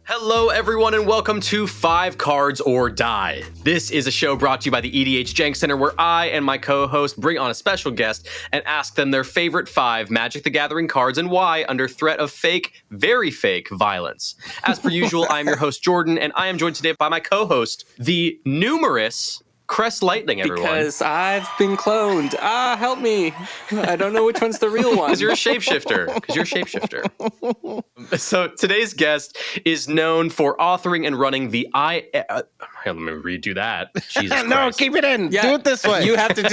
Hello, everyone, and welcome to 5 Cards or Die. This is a show brought to you by the EDH Jank Center, where I and my co-host bring on a special guest and ask them their favorite 5 Magic the Gathering cards and why, under threat of fake, very fake violence. As per usual, I am your host, Jordan, and I am joined today by my co-host, the numerous Crest Lightning, everyone. Because I've been cloned. Help me. I don't know which one's the real one. Because you're a shapeshifter. So today's guest is known for authoring and running the let me redo that. Jesus No, Christ. keep it in. Yeah. Do it this way. You have to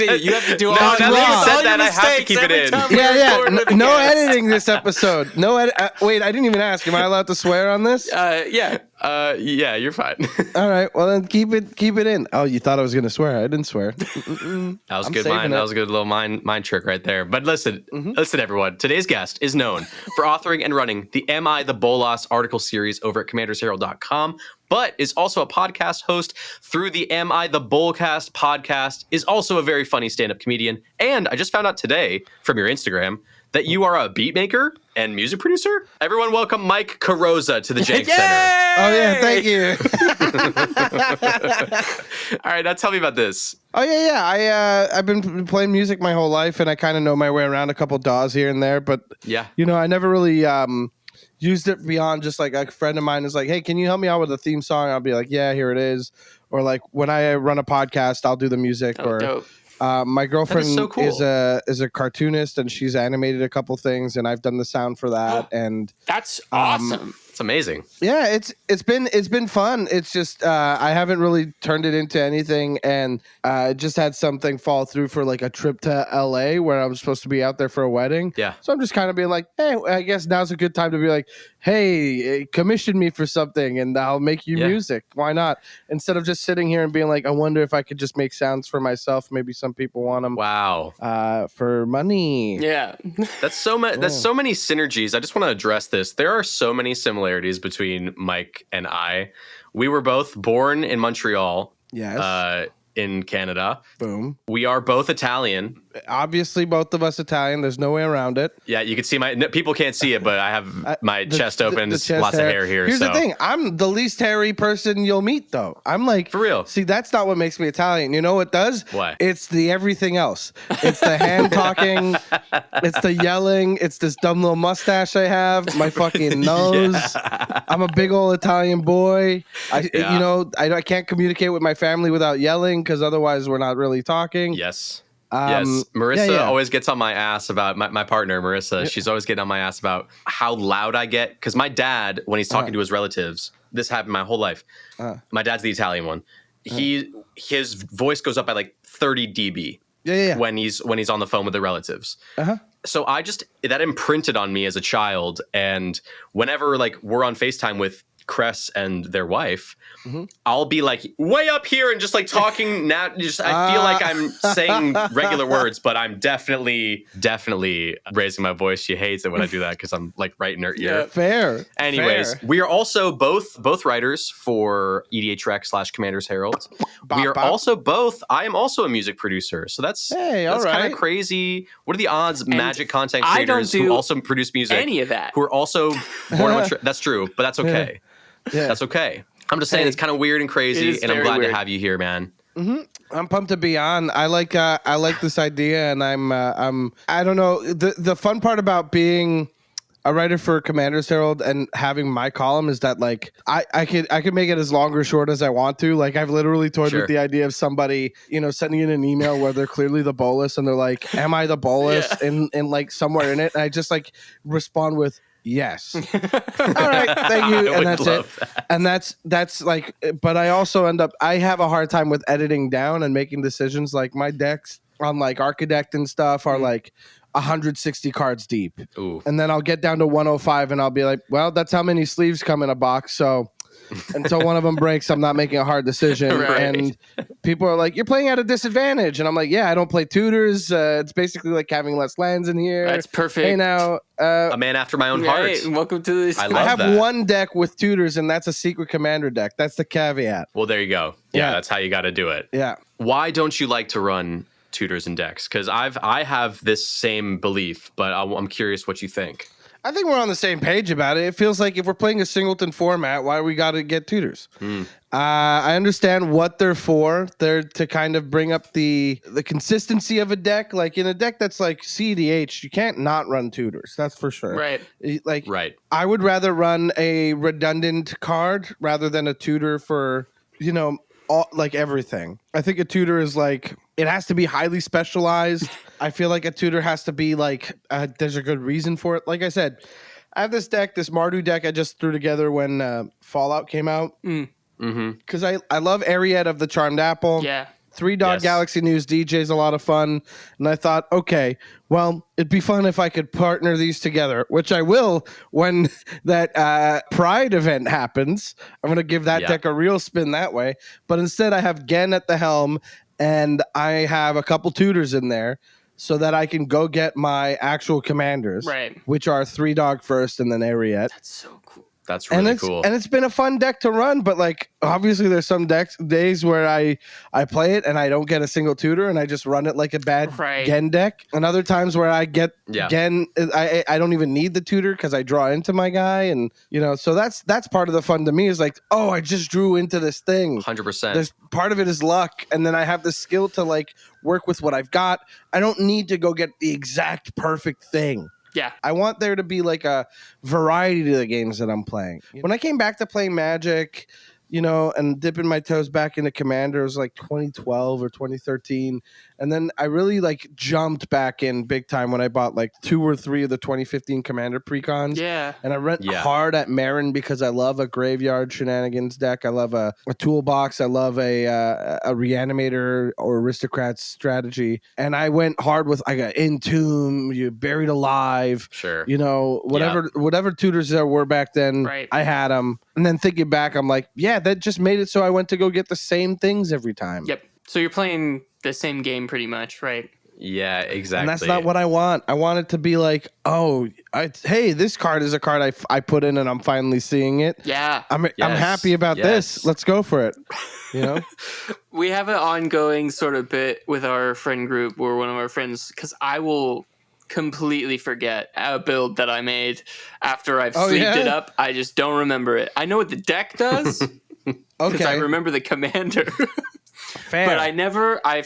do all now that you all said your that, I have to mistakes keep it every in. time we Yeah. record with a No guest. editing this episode. No edit. Wait, I didn't even ask. Am I allowed to swear on this? Yeah. Yeah, you're fine. All right. Well, then keep it in. Oh, you thought I was gonna swear? I didn't swear. That was I'm good saving mind. it. That was a good little mind trick right there. But listen, everyone. Today's guest is known for authoring and running the I the Bolas article series over at commandersherald.com, but is also a podcast host through the I the Bolcast podcast, is also a very funny stand-up comedian. And I just found out today from your Instagram that you are a beat maker and music producer. Everyone welcome Mike Carrozza to the Jank Center. Oh yeah, thank you. All right, now tell me about this. Oh yeah. I've been playing music my whole life, and I kind of know my way around a couple DAWs here and there. But Yeah. I never really used it beyond just like a friend of mine is like, hey, can you help me out with a theme song? I'll be like, yeah, here it is. Or like when I run a podcast, I'll do the music. Dope. My girlfriend so cool. is a cartoonist, and she's animated a couple things, and I've done the sound for that. And That's awesome. It's amazing. yeah, it's been fun. It's just I haven't really turned it into anything, and just had something fall through for like a trip to LA where I was supposed to be out there for a wedding. Yeah. So I'm just kind of being like, hey, I guess now's a good time to be like, hey, commission me for something, and I'll make you music. Why not? Instead of just sitting here and being like, I wonder if I could just make sounds for myself. Maybe some people want them. Wow. For money. Yeah. That's so many. That's so many synergies. I just want to address this. There are so many similarities between Mike and I. We were both born in Montreal, Yes. in Canada. Boom. We are both Italian. Obviously, both of us Italian. There's no way around it. Yeah, you can see people can't see it, but I have my chest open. The There's chest lots of hair here. Here's so. the thing. I'm the least hairy person you'll meet, though. I'm like, For real. See, that's not what makes me Italian. You know what does? What? It's the everything else. It's the hand talking. It's the yelling. It's this dumb little mustache I have. My fucking nose. I'm a big old Italian boy. I can't communicate with my family without yelling because otherwise we're not really talking. Yes. Yes, Marissa yeah. always gets on my ass about my partner, Marissa. She's always getting on my ass about how loud I get. Because my dad, when he's talking to his relatives, this happened my whole life. My dad's the Italian one. His voice goes up by like 30 dB. Yeah. When he's on the phone with the relatives. So that imprinted on me as a child. And whenever like we're on FaceTime with Cress and their wife, I'll be like way up here and just like talking now. I feel like I'm saying regular words, but I'm definitely raising my voice. She hates it when I do that because I'm like right in her ear. Yeah, fair. Anyways, we are also both writers for EDH Rec / Commander's Herald. We are also both. I am also a music producer, so that's kind alright. of crazy. What are the odds? Magic content I don't creators do who also produce music, any of that. who are also born in Montreal. That's true, but that's okay. Yeah. That's okay. I'm just saying Hey, it's kind of weird and crazy, it is and I'm very glad weird. to have you here, man. I'm pumped to be on. I like this idea, and I'm I don't know, the fun part about being a writer for Commander's Herald and having my column is that like I could make it as long or short as I want to. Like I've literally toyed with the idea of somebody sending in an email where they're clearly the Bolas and they're like, am I the Bolas? And like somewhere in it, and I just like respond with yes. All right, thank you. And that's it. That. And that's like, but I also I have a hard time with editing down and making decisions. Like my decks on like Architect and stuff are like 160 cards deep. Ooh. And then I'll get down to 105 and I'll be like, well, that's how many sleeves come in a box. So until one of them breaks, I'm not making a hard decision. Right. And people are like, you're playing at a disadvantage. And I'm like, yeah, I don't play tutors. It's basically like having less lands in here. That's perfect. Hey, now, A man after my own heart. Hey, welcome to this. I I love have that. one deck with tutors, and that's a secret commander deck. That's the caveat. Well, there you go. Yeah, Yeah. that's how you got to do it. Yeah. Why don't you like to run tutors and decks? Because I have this same belief, but I'm curious what you think. I think we're on the same page about it. It feels like if we're playing a singleton format, why we got to get tutors? I understand what they're for. They're to kind of bring up the consistency of a deck. Like in a deck that's like CDH, you can't not run tutors. That's for sure. Right. Like, Right. I would rather run a redundant card rather than a tutor for, like everything. I think a tutor is like, it has to be highly specialized. I feel like a tutor has to be like, there's a good reason for it. Like I said, I have this Mardu deck I just threw together when Fallout came out. Because I love Ariette of the Charmed Apple. Yeah. 3-Dog Yes. Galaxy News DJ is a lot of fun. And I thought, okay, well, it'd be fun if I could partner these together, which I will when that Pride event happens. I'm going to give that deck a real spin that way. But instead, I have Gen at the helm, and I have a couple tutors in there so that I can go get my actual commanders, which are 3-Dog first and then Ariette. That's so cool. That's really cool. And it's been a fun deck to run, but like obviously there's some days where I play it and I don't get a single tutor and I just run it like a bad Gen deck. And other times where I get Gen, I don't even need the tutor because I draw into my guy, and so that's part of the fun to me is like, oh, I just drew into this thing. 100%. There's part of it is luck, and then I have the skill to like work with what I've got. I don't need to go get the exact perfect thing. Yeah. I want there to be like a variety to the games that I'm playing. When I came back to playing Magic, and dipping my toes back into Commander, it was like 2012 or 2013. And then I really like jumped back in big time when I bought like 2 or 3 of the 2015 Commander precons. Yeah. And I went hard at Marin because I love a graveyard shenanigans deck. I love a toolbox. I love a Reanimator or Aristocrats strategy. And I went hard with, I got Entomb, you Buried Alive. Sure. Whatever tutors there were back then, I had them. And then thinking back, I'm like, yeah, that just made it so I went to go get the same things every time. Yep. So you're playing the same game pretty much, right? Yeah, exactly. And that's not what I want. I want it to be like, hey, this card is a card I put in and I'm finally seeing it. Yeah. I'm happy about this. Let's go for it. We have an ongoing sort of bit with our friend group where one of our friends, because I will completely forget a build that I made after I've sleeved it up. I just don't remember it. I know what the deck does. Because I remember the commander. Fair. But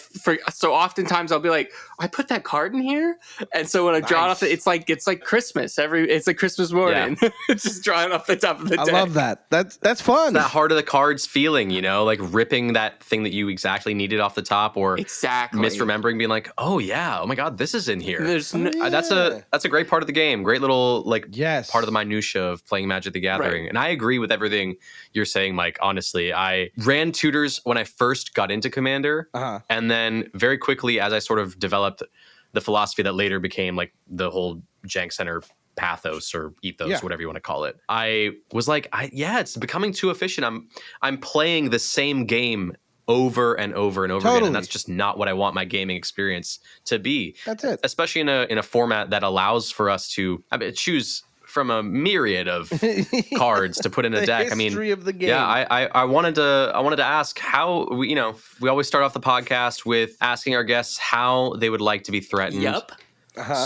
so oftentimes I'll be like, I put that card in here, and so when I draw it off, it's like Christmas. It's like Christmas morning. It's just drawing off the top of the deck. I love that. That's fun. It's that heart of the cards feeling, like ripping that thing that you exactly needed off the top, or misremembering, being like, oh yeah, oh my god, this is in here. That's a great part of the game. Great little part of the minutia of playing Magic the Gathering. And I agree with everything you're saying, Mike. Honestly, I ran tutors when I first got into Commander, and then very quickly as I sort of developed the philosophy that later became like the whole Jank Center pathos or ethos, whatever you want to call it. I was like, it's becoming too efficient. I'm playing the same game over and over and over again, and that's just not what I want my gaming experience to be. That's it. Especially in a format that allows for us to choose from a myriad of cards to put in a deck. History of the game. Yeah, I wanted to ask how we always start off the podcast with asking our guests how they would like to be threatened. Yep.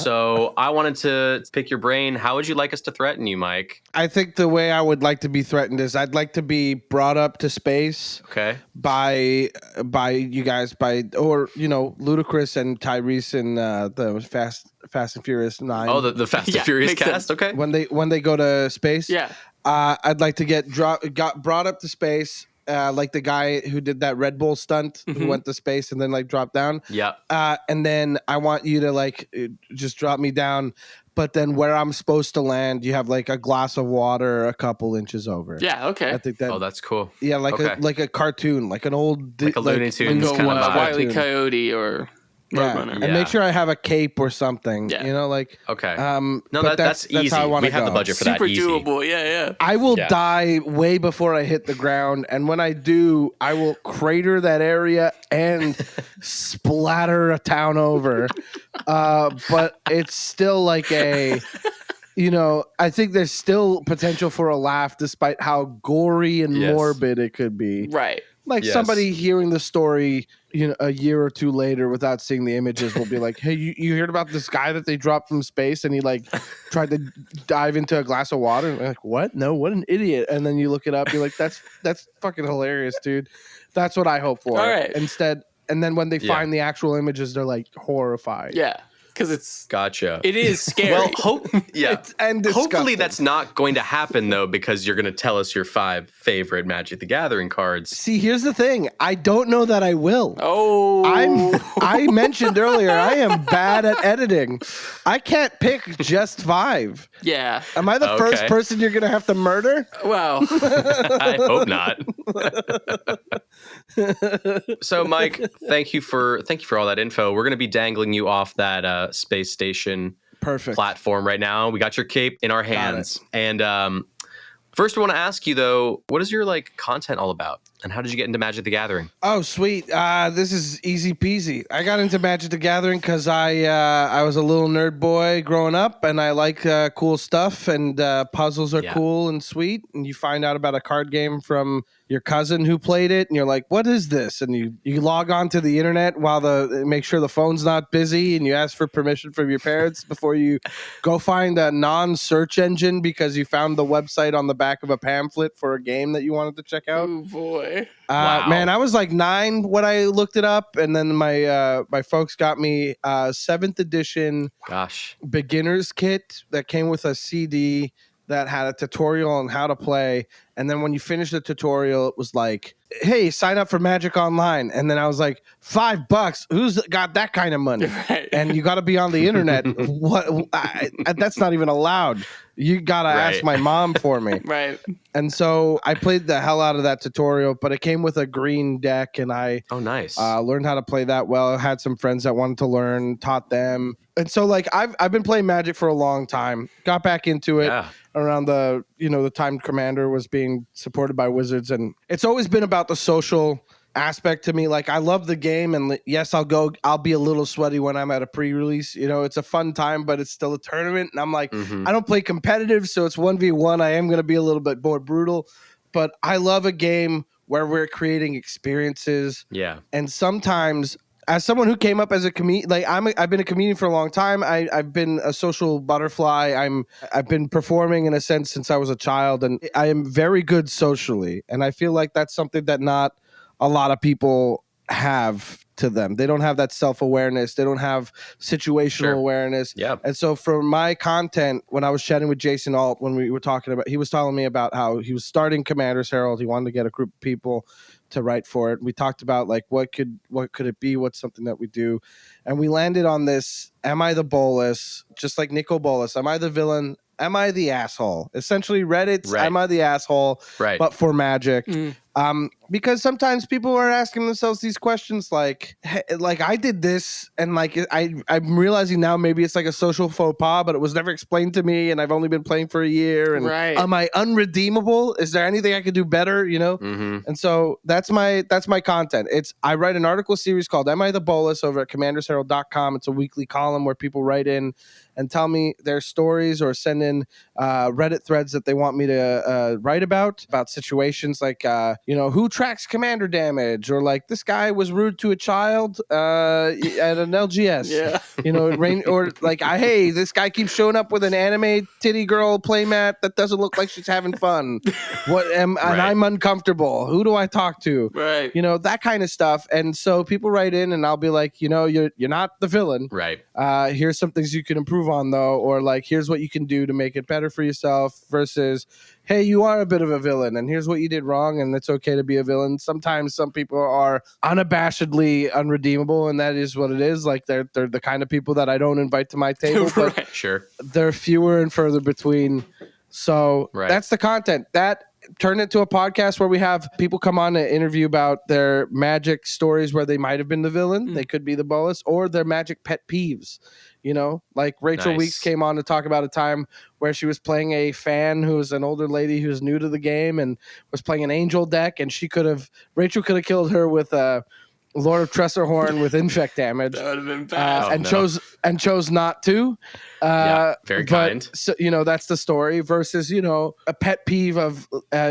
So I wanted to pick your brain. How would you like us to threaten you, Mike? I think the way I would like to be threatened is I'd like to be brought up to space. Okay. By you guys, Ludacris and Tyrese and the Fast and Furious 9. Oh, the Fast and Furious cast. Sense. Okay. When they go to space. Yeah. I'd like to got brought up to space. Like the guy who did that Red Bull stunt, who went to space and then dropped down. Yeah. And then I want you to just drop me down, but then where I'm supposed to land, you have like a glass of water a couple inches over. Yeah. Okay. I think that. Oh, that's cool. Yeah, like a cartoon, like an old like a Looney Tunes kind of vibe. Wile E. Coyote or and make sure I have a cape or something. Yeah. Okay. No, that's easy. How I want to We have the budget for that. Super Easy. doable. Yeah. I will die way before I hit the ground, and when I do, I will crater that area and splatter a town over. But it's still like I think there's still potential for a laugh despite how gory and morbid it could be. Right. Like Yes. somebody hearing the story, a year or two later without seeing the images will be like, hey, you heard about this guy that they dropped from space and he like tried to dive into a glass of water? And like, what? No, what an idiot. And then you look it up, you're like, that's fucking hilarious, dude. That's what I hope for. All right. Instead, and then when they find the actual images, they're like horrified. Yeah. Because it's Gotcha. It is scary. Well, And hopefully disgusting. that's not going to happen though, because you're going to tell us your 5 favorite Magic the Gathering cards. See, here's the thing. I don't know that I will. Oh, I mentioned earlier, I am bad at editing. I can't pick just 5. yeah. Am I the first person you're going to have to murder? Well, I hope not. So, Mike, thank you for all that info. We're going to be dangling you off that space station platform right now. We got your cape in our hands, and first, I want to ask you though, what is your content all about, and how did you get into Magic the Gathering? Oh, sweet. This is easy peasy. I got into Magic the Gathering because I was a little nerd boy growing up, and I like cool stuff, and puzzles are cool and sweet. And you find out about a card game from your cousin who played it, and you're like, what is this? And you log on to the internet while make sure the phone's not busy, and you ask for permission from your parents before you go find a non-search engine because you found the website on the back of a pamphlet for a game that you wanted to check out. oh boy. Wow. Man, I was like 9 when I looked it up, and then my folks got me 7th edition beginner's kit that came with a CD that had a tutorial on how to play. And then when you finish the tutorial, it was like, hey, sign up for Magic Online. And then I was like, $5? Who's got that kind of money? Right. And you got to be on the internet. That's not even allowed. You got to ask my mom for me. Right. And so I played the hell out of that tutorial, but it came with a green deck, and I learned how to play that well. I had some friends that wanted to learn, taught them. And so I've been playing Magic for a long time. Got back into it around the time Commander was being supported by Wizards, and it's always been about the social aspect to me. I love the game, and yes, I'll be a little sweaty when I'm at a pre-release. It's a fun time, but it's still a tournament, and I'm like, I don't play competitive, so it's 1v1. I am going to be a little bit more brutal, but I love a game where we're creating experiences. Yeah. And sometimes, as someone who came up as a comedian, I've been a comedian for a long time. I've been a social butterfly. I've been performing in a sense since I was a child, and I am very good socially. And I feel like that's something that not a lot of people have to them. They don't have that self-awareness. They don't have situational awareness. Yeah. And so for my content, when I was chatting with Jason Alt, when we were talking about, he was telling me about how he was starting Commander's Herald. He wanted to get a group of people to write for it. We talked about what could it be? What's something that we do? And we landed on this, am I the Bolas? Just like Nico Bolas. Am I the villain? Am I the asshole? Essentially Reddit's Am I the asshole? Right. But for Magic. Because sometimes people are asking themselves these questions like I did this, and I'm realizing now maybe it's like a social faux pas, but it was never explained to me, and I've only been playing for a year. And am I unredeemable? Is there anything I could do better? And so that's my content. I write an article series called Am I the Bolas over at commandersherald.com. It's a weekly column where people write in and tell me their stories or send in Reddit threads that they want me to write about situations like who tracks commander damage, or this guy was rude to a child at an LGS. Hey, this guy keeps showing up with an anime titty girl playmat that doesn't look like she's having fun. And I'm uncomfortable. Who do I talk to? Right. That kind of stuff. And so people write in, and I'll be like, you're not the villain. Right. Here's some things you can improve on though, or here's what you can do to make it better for yourself, versus, hey, you are a bit of a villain, and here's what you did wrong, and it's okay to be a villain. Sometimes some people are unabashedly unredeemable, and that is what it is. They're the kind of people that I don't invite to my table, but Sure. They're fewer and further between. So that's the content. That turned into a podcast where we have people come on to interview about their Magic stories where they might have been the villain. They could be the Bolas, or their Magic pet peeves. Rachel Weeks came on to talk about a time where she was playing a fan who was an older lady who was new to the game and was playing an angel deck, and Rachel could have killed her with a Lord of Tressorhorn with infect damage. That would have been bad. Chose not to. Very kind. So, that's the story versus, a pet peeve of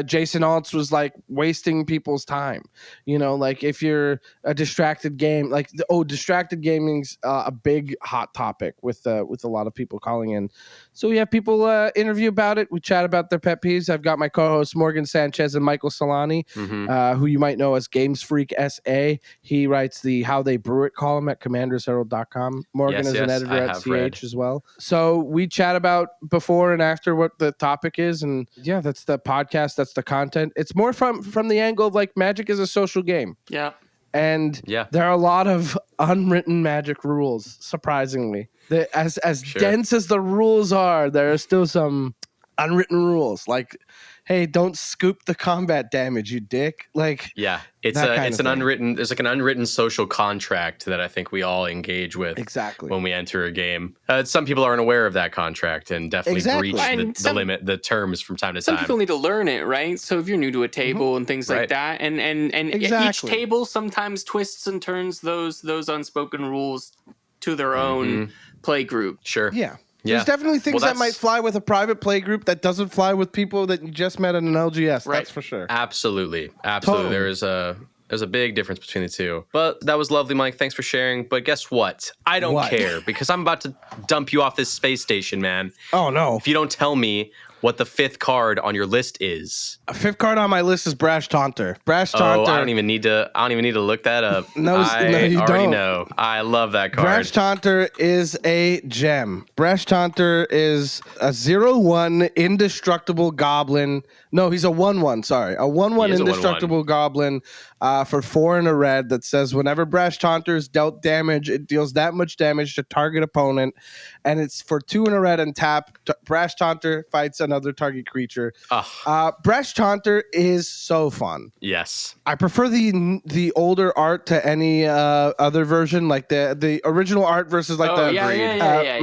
Jason Alt's was like wasting people's time. Like if you're a distracted game, like distracted gaming's a big hot topic with a lot of people calling in. So we have people interview about it. We chat about their pet peeves. I've got my co-hosts Morgan Sanchez and Michael Solani, who you might know as Games Freak SA. He writes the How They Brew It column at commandersherald.com. Morgan is an editor at CH as well. So we chat about before and after what the topic is. And yeah, that's the podcast. That's the content. It's more from the angle of like Magic is a social game. Yeah. And there are a lot of unwritten Magic rules, surprisingly. As dense as the rules are, there are still some unwritten rules. Like, hey, don't scoop the combat damage, you dick. Like, it's an unwritten. There's like an unwritten social contract that I think we all engage with when we enter a game. Some people aren't aware of that contract and definitely breach the terms from time to time. Some people need to learn it, right? So if you're new to a table and things like that, and each table sometimes twists and turns those unspoken rules to their own play group. Sure. Yeah. There's definitely things that might fly with a private play group that doesn't fly with people that you just met in an LGS. Right. That's for sure. Absolutely. Totally. There's a big difference between the two. But that was lovely, Mike. Thanks for sharing. But guess what? I don't care because I'm about to dump you off this space station, man. Oh, no. If you don't tell me what the 5th card on your list is. A 5th card on my list is Brash Taunter. Brash Taunter. I don't even need to look that up. No, you already don't. know. I love that card. Brash Taunter is a gem. Brash Taunter is a 0/1 indestructible goblin. No, he's a 1/1. Sorry, a 1/1 indestructible goblin for 4 and a red that says whenever Brash Taunter is dealt damage, it deals that much damage to target opponent, and it's for 2 and a red and tap. Brash Taunter fights another target creature. Brash Taunter is so fun. Yes, I prefer the older art to any other version, like the original art versus like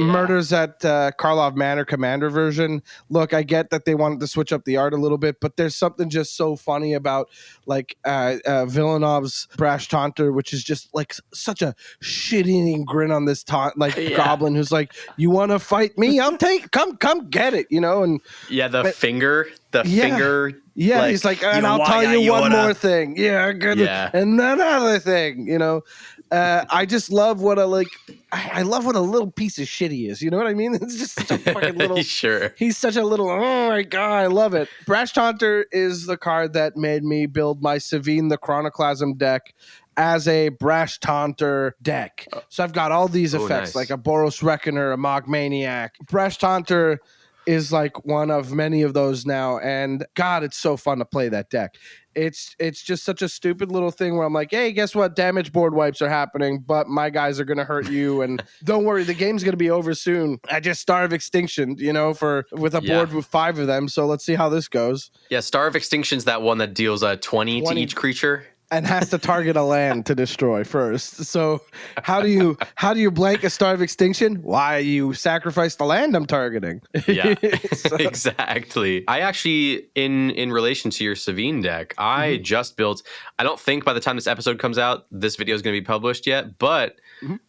Murders at Karlov Manor Commander version. Look, I get that they wanted to switch up the art a little bit, but there's something just so funny about like Villenov's Brash Taunter, which is just like such a shit-eating grin on this goblin who's like, "You want to fight me? I'll take. Come get it," and the finger. Yeah, like, he's like, and I'll tell you one more thing. Yeah, good. Yeah. And another thing, I just love what I love what a little piece of shit he is. You know what I mean? It's just such a fucking little. Sure. He's such a little. Oh my god, I love it. Brash Taunter is the card that made me build my Savine the Chronoclasm deck as a Brash Taunter deck. So I've got all these effects, like a Boros Reckoner, a Mog Maniac. Brash Taunter is like one of many of those now, and God, it's so fun to play that deck. It's just such a stupid little thing where I'm like, hey, guess what? Damage board wipes are happening, but my guys are gonna hurt you, and don't worry, the game's gonna be over soon. I just Starve Extinction, with a board with 5 of them. So let's see how this goes. Yeah, Starve Extinction's that one that deals 20 to each creature. And has to target a land to destroy first. So how do you blank a Starve Extinction? Why, you sacrifice the land I'm targeting. Yeah, exactly. I actually, in relation to your Savine deck, I just built, I don't think by the time this episode comes out, this video is going to be published yet, but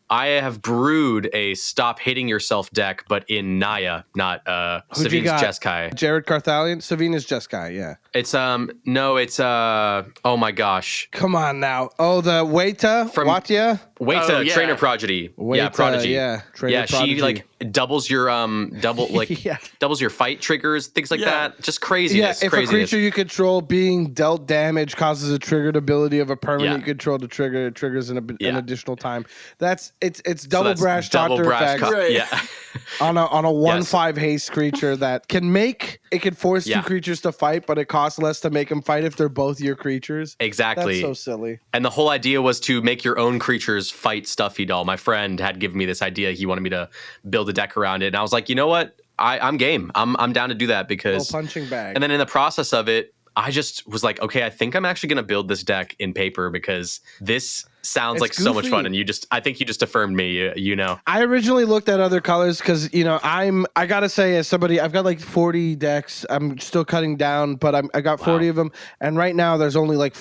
I have brewed a Stop Hitting Yourself deck, but in Naya, not Savine's Jeskai. Jared Carthalion? Savine is Jeskai, yeah. It's oh my gosh. Come on now. Oh, the Waita? From Watya? Waita, Trainer Prodigy. Waita, Prodigy. Trainer Prodigy. She like doubles your doubles your fight triggers, things like that. Just craziness. Yeah, if a creature you control being dealt damage causes a triggered ability of a permanent you control to trigger, it triggers an additional time. It's double Brash Taunter effect. on a 1/5 haste creature that can force 2 creatures to fight, but it costs less to make them fight if they're both your creatures. Exactly. That's so silly. And the whole idea was to make your own creatures fight Stuffy Doll. My friend had given me this idea. He wanted me to build a deck around it, and I was like, you know what? I'm game. I'm down to do that because punching bag. And then in the process of it, I just was like, okay, I think I'm actually going to build this deck in paper because this sounds like so much fun. And I think you just affirmed me, I originally looked at other colors because, I got to say, as somebody, I've got like 40 decks. I'm still cutting down, but I got 40 of them. And right now there's only like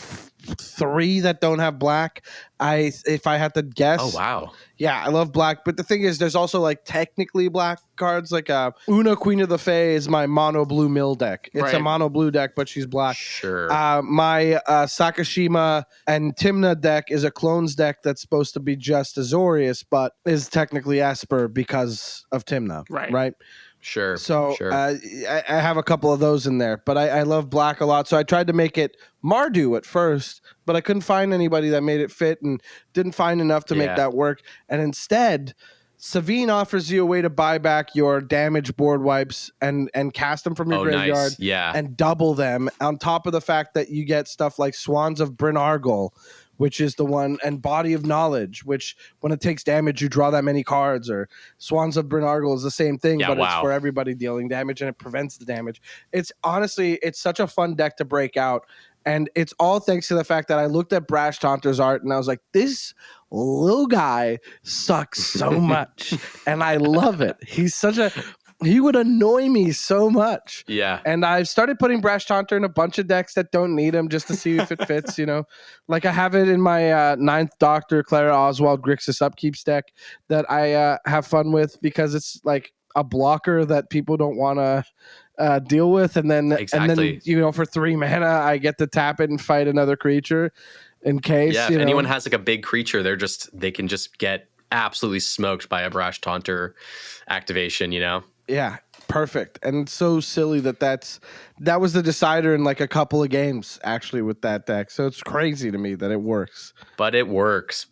3 that don't have black. If I had to guess. Oh wow. Yeah, I love black, but the thing is, there's also like technically black cards. Like Una Queen of the Fae is my mono blue mill deck. It's a mono blue deck, but she's black. Sure. My Sakashima and Timna deck is a clones deck that's supposed to be just Azorius, but is technically Esper because of Timna. Right. Sure. So sure. I have a couple of those in there, but I love black a lot. So I tried to make it Mardu at first, but I couldn't find anybody that made it fit and didn't find enough to make that work. And instead, Savine offers you a way to buy back your damaged board wipes and cast them from your graveyard and double them on top of the fact that you get stuff like Swans of Bryn Argol, which is the one, and Body of Knowledge, which when it takes damage, you draw that many cards, or Swans of Bryn Argol is the same thing, but it's for everybody dealing damage and it prevents the damage. It's such a fun deck to break out. And it's all thanks to the fact that I looked at Brash Taunter's art and I was like, this little guy sucks so much. And I love it. He would annoy me so much. Yeah. And I've started putting Brash Taunter in a bunch of decks that don't need him just to see if it fits, Like I have it in my Ninth Doctor, Clara Oswald, Grixis Upkeeps deck that I have fun with because it's like a blocker that people don't want to deal with, and then for 3 mana I get to tap it and fight another creature in case. Yeah, if anyone has like a big creature, they can just get absolutely smoked by a Brash Taunter activation. Yeah, perfect. And it's so silly that was the decider in like a couple of games actually with that deck. So it's crazy to me that it works. But it works.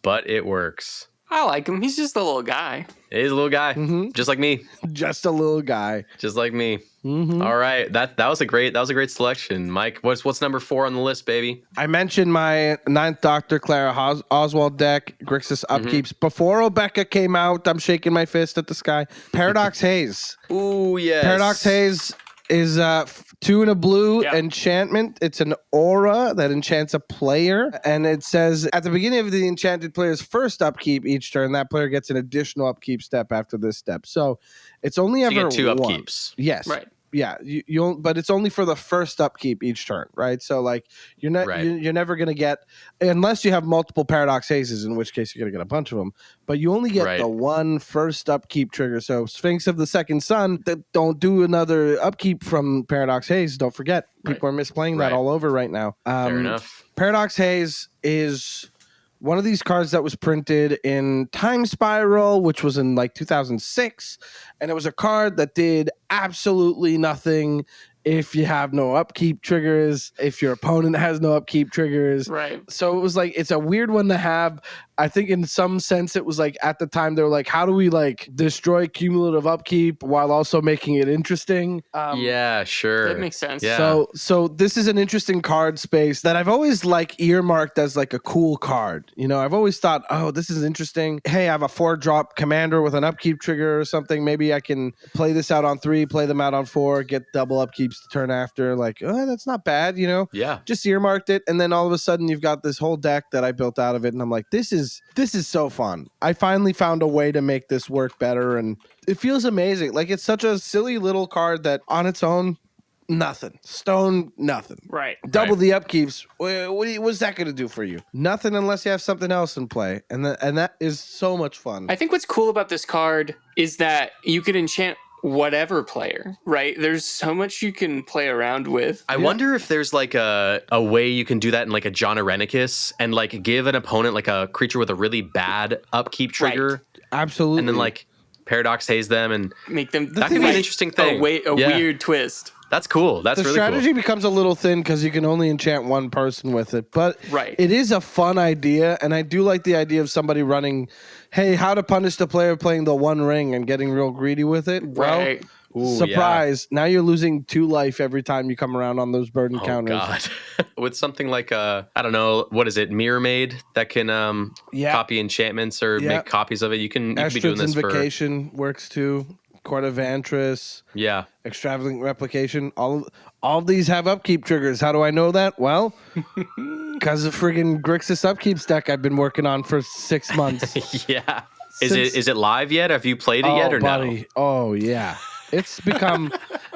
I like him. He's just a little guy. He's a little guy, just like me. Just a little guy, just like me. All right, that was a great selection, Mike. What's number 4 on the list, baby? I mentioned my Ninth Doctor, Clara Oswald deck, Grixis Upkeeps. Before Obeka came out, I'm shaking my fist at the sky. Paradox Haze. Ooh, yes. Paradox Haze is 2 and a blue enchantment. It's an aura that enchants a player, and it says at the beginning of the enchanted player's first upkeep each turn, that player gets an additional upkeep step after this step. So it's only ever you get 2 one. upkeeps. Yes. Right. Yeah, but it's only for the first upkeep each turn, right? So like you're never gonna get, unless you have multiple Paradox Hazes, in which case you're gonna get a bunch of them. But you only get the one first upkeep trigger. So Sphinx of the Second Sun, that don't do another upkeep from Paradox Haze. Don't forget, people are misplaying that all over right now. Fair enough. Paradox Haze is one of these cards that was printed in Time Spiral, which was in like 2006. And it was a card that did absolutely nothing if you have no upkeep triggers, if your opponent has no upkeep triggers. Right. So it was like, it's a weird one to have. I think in some sense it was like at the time they were like, how do we like destroy cumulative upkeep while also making it interesting? Yeah, sure. That makes sense. Yeah. So this is an interesting card space that I've always like earmarked as like a cool card. I've always thought, oh, this is interesting. Hey, I have a 4-drop commander with an upkeep trigger or something. Maybe I can play this out on 3, play them out on 4, get double upkeeps the turn after. Like, oh, that's not bad, Yeah. Just earmarked it, and then all of a sudden you've got this whole deck that I built out of it, and I'm like, this is so fun. I finally found a way to make this work better, and it feels amazing. Like, it's such a silly little card that on its own, nothing. Stone, nothing. Right. Double the upkeeps. What's that going to do for you? Nothing unless you have something else in play, and that is so much fun. I think what's cool about this card is that you can enchant whatever player, right? There's so much you can play around with. I wonder if there's like a way you can do that in like a John Arenicus and like give an opponent like a creature with a really bad upkeep trigger. Right. Absolutely. And then like Paradox Haze them and make them. That could be an interesting thing. A weird twist. That's cool. That's really cool. The strategy becomes a little thin because you can only enchant one person with it. But it is a fun idea, and I do like the idea of somebody running, hey, how to punish the player playing the One Ring and getting real greedy with it. Right. Well, surprise. Yeah. Now you're losing 2 life every time you come around on those burden counters. God. With something like, I don't know, what is it, Mirror Maid that can copy enchantments or make copies of it. You can be doing this Invocation works too. Court of Vantress. Yeah. Extravagant Replication. All of these have upkeep triggers. How do I know that? Well, because of friggin' Grixis Upkeeps deck I've been working on for 6 months. Yeah. Is it live yet? Have you played it yet or buddy. No? Oh, yeah. It's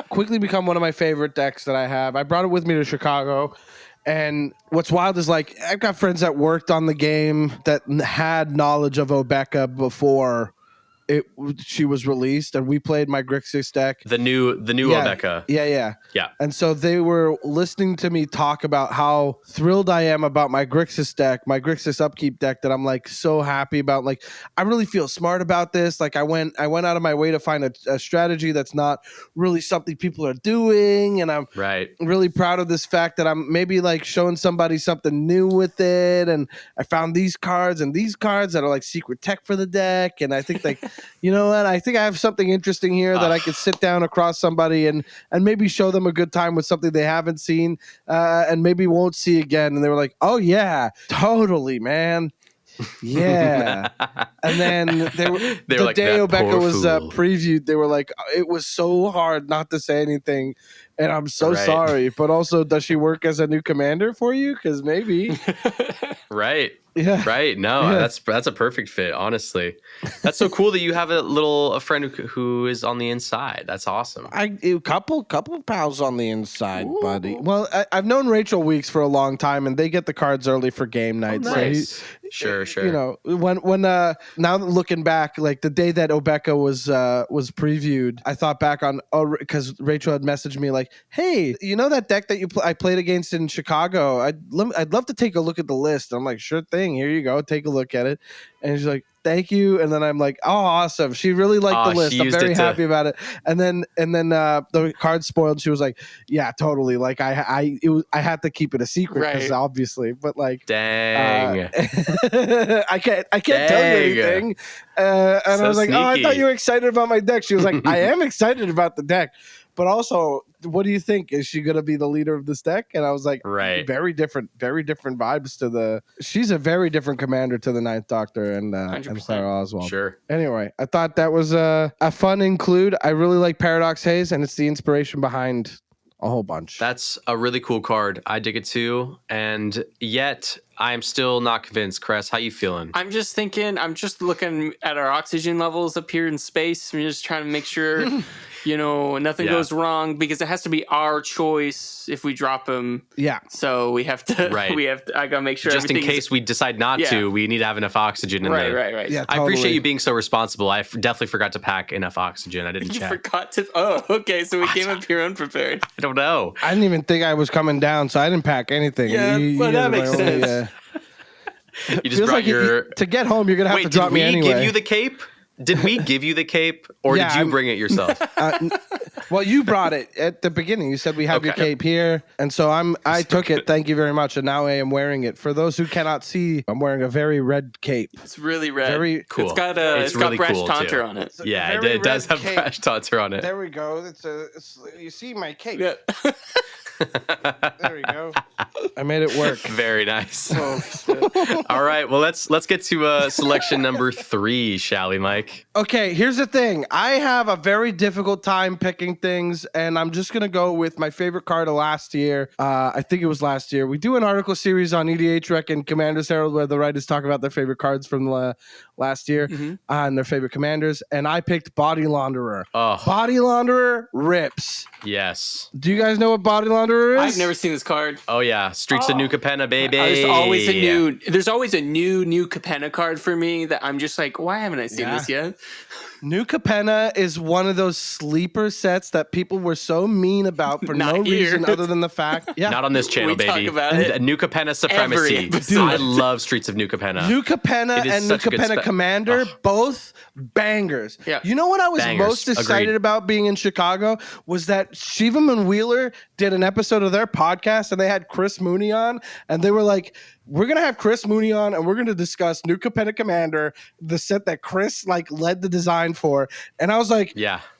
quickly become one of my favorite decks that I have. I brought it with me to Chicago, And what's wild is like I've got friends that worked on the game that had knowledge of Obeka before she was released, and we played my Grixis deck. The new Obeka. Yeah. And so they were listening to me talk about how thrilled I am about my Grixis deck, my Grixis upkeep deck, that I'm like so happy about. Like, I really feel smart about this. Like I went out of my way to find a strategy that's not really something people are doing, and I'm really proud of this fact that I'm maybe like showing somebody something new with it. And I found these cards that are like secret tech for the deck, and I think like you know what? I think I have something interesting here that I could sit down across somebody and maybe show them a good time with something they haven't seen and maybe won't see again. And they were like, "Oh yeah, totally, man, yeah." And then they were the like, day Obeka was fool. previewed. They were like, "It was so hard not to say anything, and I'm so sorry." But also, does she work as a new commander for you? Because maybe, right. Yeah. Right. No, that's a perfect fit, honestly. That's so cool that you have a friend who is on the inside. That's awesome. A couple pals on the inside, buddy. Well, I've known Rachel Weeks for a long time, and they get the cards early for game night. Oh, nice. Sure. You know, when now looking back, like the day that Obeka was previewed, I thought back on because Rachel had messaged me like, "Hey, you know that deck that I played against in Chicago? I'd love to take a look at the list." I'm like, "Sure thing. Here you go. Take a look at it." And she's like, "Thank you." And then I'm like, "Oh, awesome." She really liked the list. I'm very happy about it. And then the card spoiled. She was like, "Yeah, totally. Like I had to keep it a secret because obviously, but like, dang, I can't tell you anything." And so I was like, sneaky. "Oh, I thought you were excited about my deck." She was like, "I am excited about the deck, but also, what do you think? Is she going to be the leader of this deck?" And I was like, very different vibes to she's a very different commander to the Ninth Doctor and Clara Oswald. Sure. Anyway, I thought that was a fun include. I really like Paradox Haze, and it's the inspiration behind a whole bunch. That's a really cool card. I dig it too. And yet I'm still not convinced. Cress, how you feeling? I'm just looking at our oxygen levels up here in space. I'm just trying to make sure, nothing goes wrong, because it has to be our choice if we drop him. Yeah. So we have to, I gotta make sure just in case we decide not to, we need to have enough oxygen in there. Right. Yeah, totally. I appreciate you being so responsible. I definitely forgot to pack enough oxygen. I didn't check. Okay. So we came up here unprepared. I don't know. I didn't even think I was coming down, so I didn't pack anything. Yeah, that makes sense. You just brought to get home, you're gonna have to drop me anyway. Did we give you the cape? Did we give you the cape, or did you bring it yourself? Well, you brought it at the beginning. You said we have your cape here, and so I took it. Thank you very much, and now I am wearing it. For those who cannot see, I'm wearing a very red cape. It's really red. Very cool. It's got Brash Taunter on it. Yeah, it does have Brash Taunter on it. There we go. You see my cape. Yeah. There we go. I made it work. Very nice. All right. Well, let's get to selection number 3, shall we, Mike? Okay. Here's the thing. I have a very difficult time picking things, and I'm just gonna go with my favorite card of last year. I think it was last year. We do an article series on EDH Rec and Commander's Herald where the writers talk about their favorite cards from last year and their favorite commanders, and I picked Body Launderer. Oh. Body Launderer rips. Yes. Do you guys know what Body Launderer is? I've never seen this card. Oh yeah, Streets of New Capenna, baby. There's always a new Capenna card for me that I'm just like, why haven't I seen this yet? New Capenna is one of those sleeper sets that people were so mean about for no reason other than the fact. Yeah. Not on this channel, baby. Talk about it. New Capenna supremacy. I love Streets of New Capenna. New Capenna and New Capenna Commander, both bangers. Yeah. You know what I was most excited about being in Chicago was that Shivam and Wheeler did an episode of their podcast and they had Chris Mooney on, and they were like, we're going to have Chris Mooney on and we're going to discuss New Capenna Commander, the set that Chris led the design for. And I was like,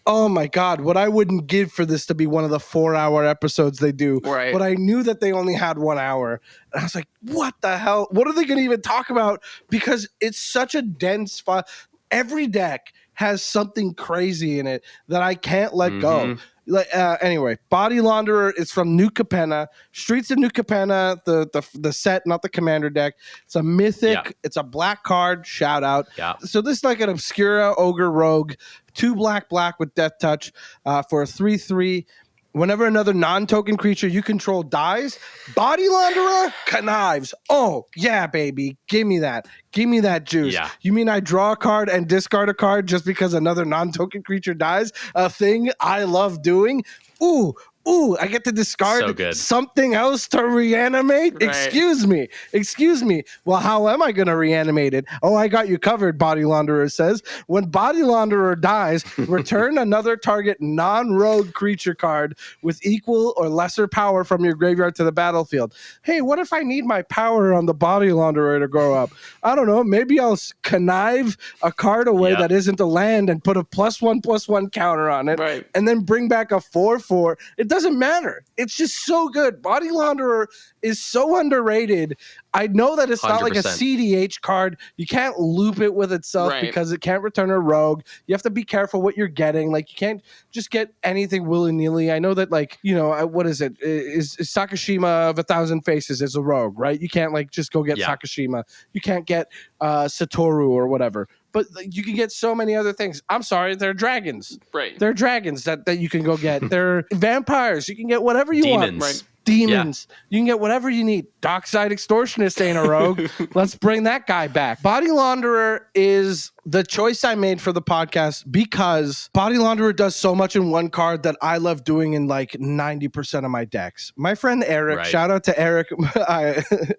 oh my God, what I wouldn't give for this to be one of the 4-hour episodes they do. Right. But I knew that they only had 1 hour. And I was like, what the hell? What are they going to even talk about? Because it's such a dense file. Every deck has something crazy in it that I can't let go. Anyway, Body Launderer is from New Capenna, Streets of New Capenna, the set, not the commander deck. It's a mythic. Yeah. It's a black card. Shout out. Yeah. So this is like an Obscura Ogre Rogue, 2 black with Death Touch for a 3/3. Whenever another non-token creature you control dies, Body Launderer connives. Oh, yeah, baby. Give me that. Give me that juice. Yeah. You mean I draw a card and discard a card just because another non-token creature dies? A thing I love doing? Ooh, I get to discard something else to reanimate? Right. Excuse me. Well, how am I going to reanimate it? Oh, I got you covered, Body Launderer says. When Body Launderer dies, return another target non-rogue creature card with equal or lesser power from your graveyard to the battlefield. Hey, what if I need my power on the Body Launderer to grow up? I don't know. Maybe I'll connive a card away that isn't a land and put a +1/+1 counter on it, and then bring back a 4/4. It doesn't matter. It's just so good. Body Launderer is so underrated. I know that it's not like a 100%. CDH card. You can't loop it with itself because it can't return a rogue. You have to be careful what you're getting. Like, you can't just get anything willy-nilly. I know that, like, you know, what is it? Is Sakashima of 1,000 Faces is a rogue, right? You can't, like, just go get Sakashima. You can't get Satoru or whatever. But you can get so many other things. I'm sorry, they're dragons. Right. They're dragons that you can go get. They're vampires. You can get whatever you want. Right. Demons. You can get whatever you need. Dockside Extortionist ain't a rogue. Let's bring that guy back. Body Launderer is the choice I made for the podcast because Body Launderer does so much in one card that I love doing in like 90% of my decks. My friend Eric, shout out to Eric.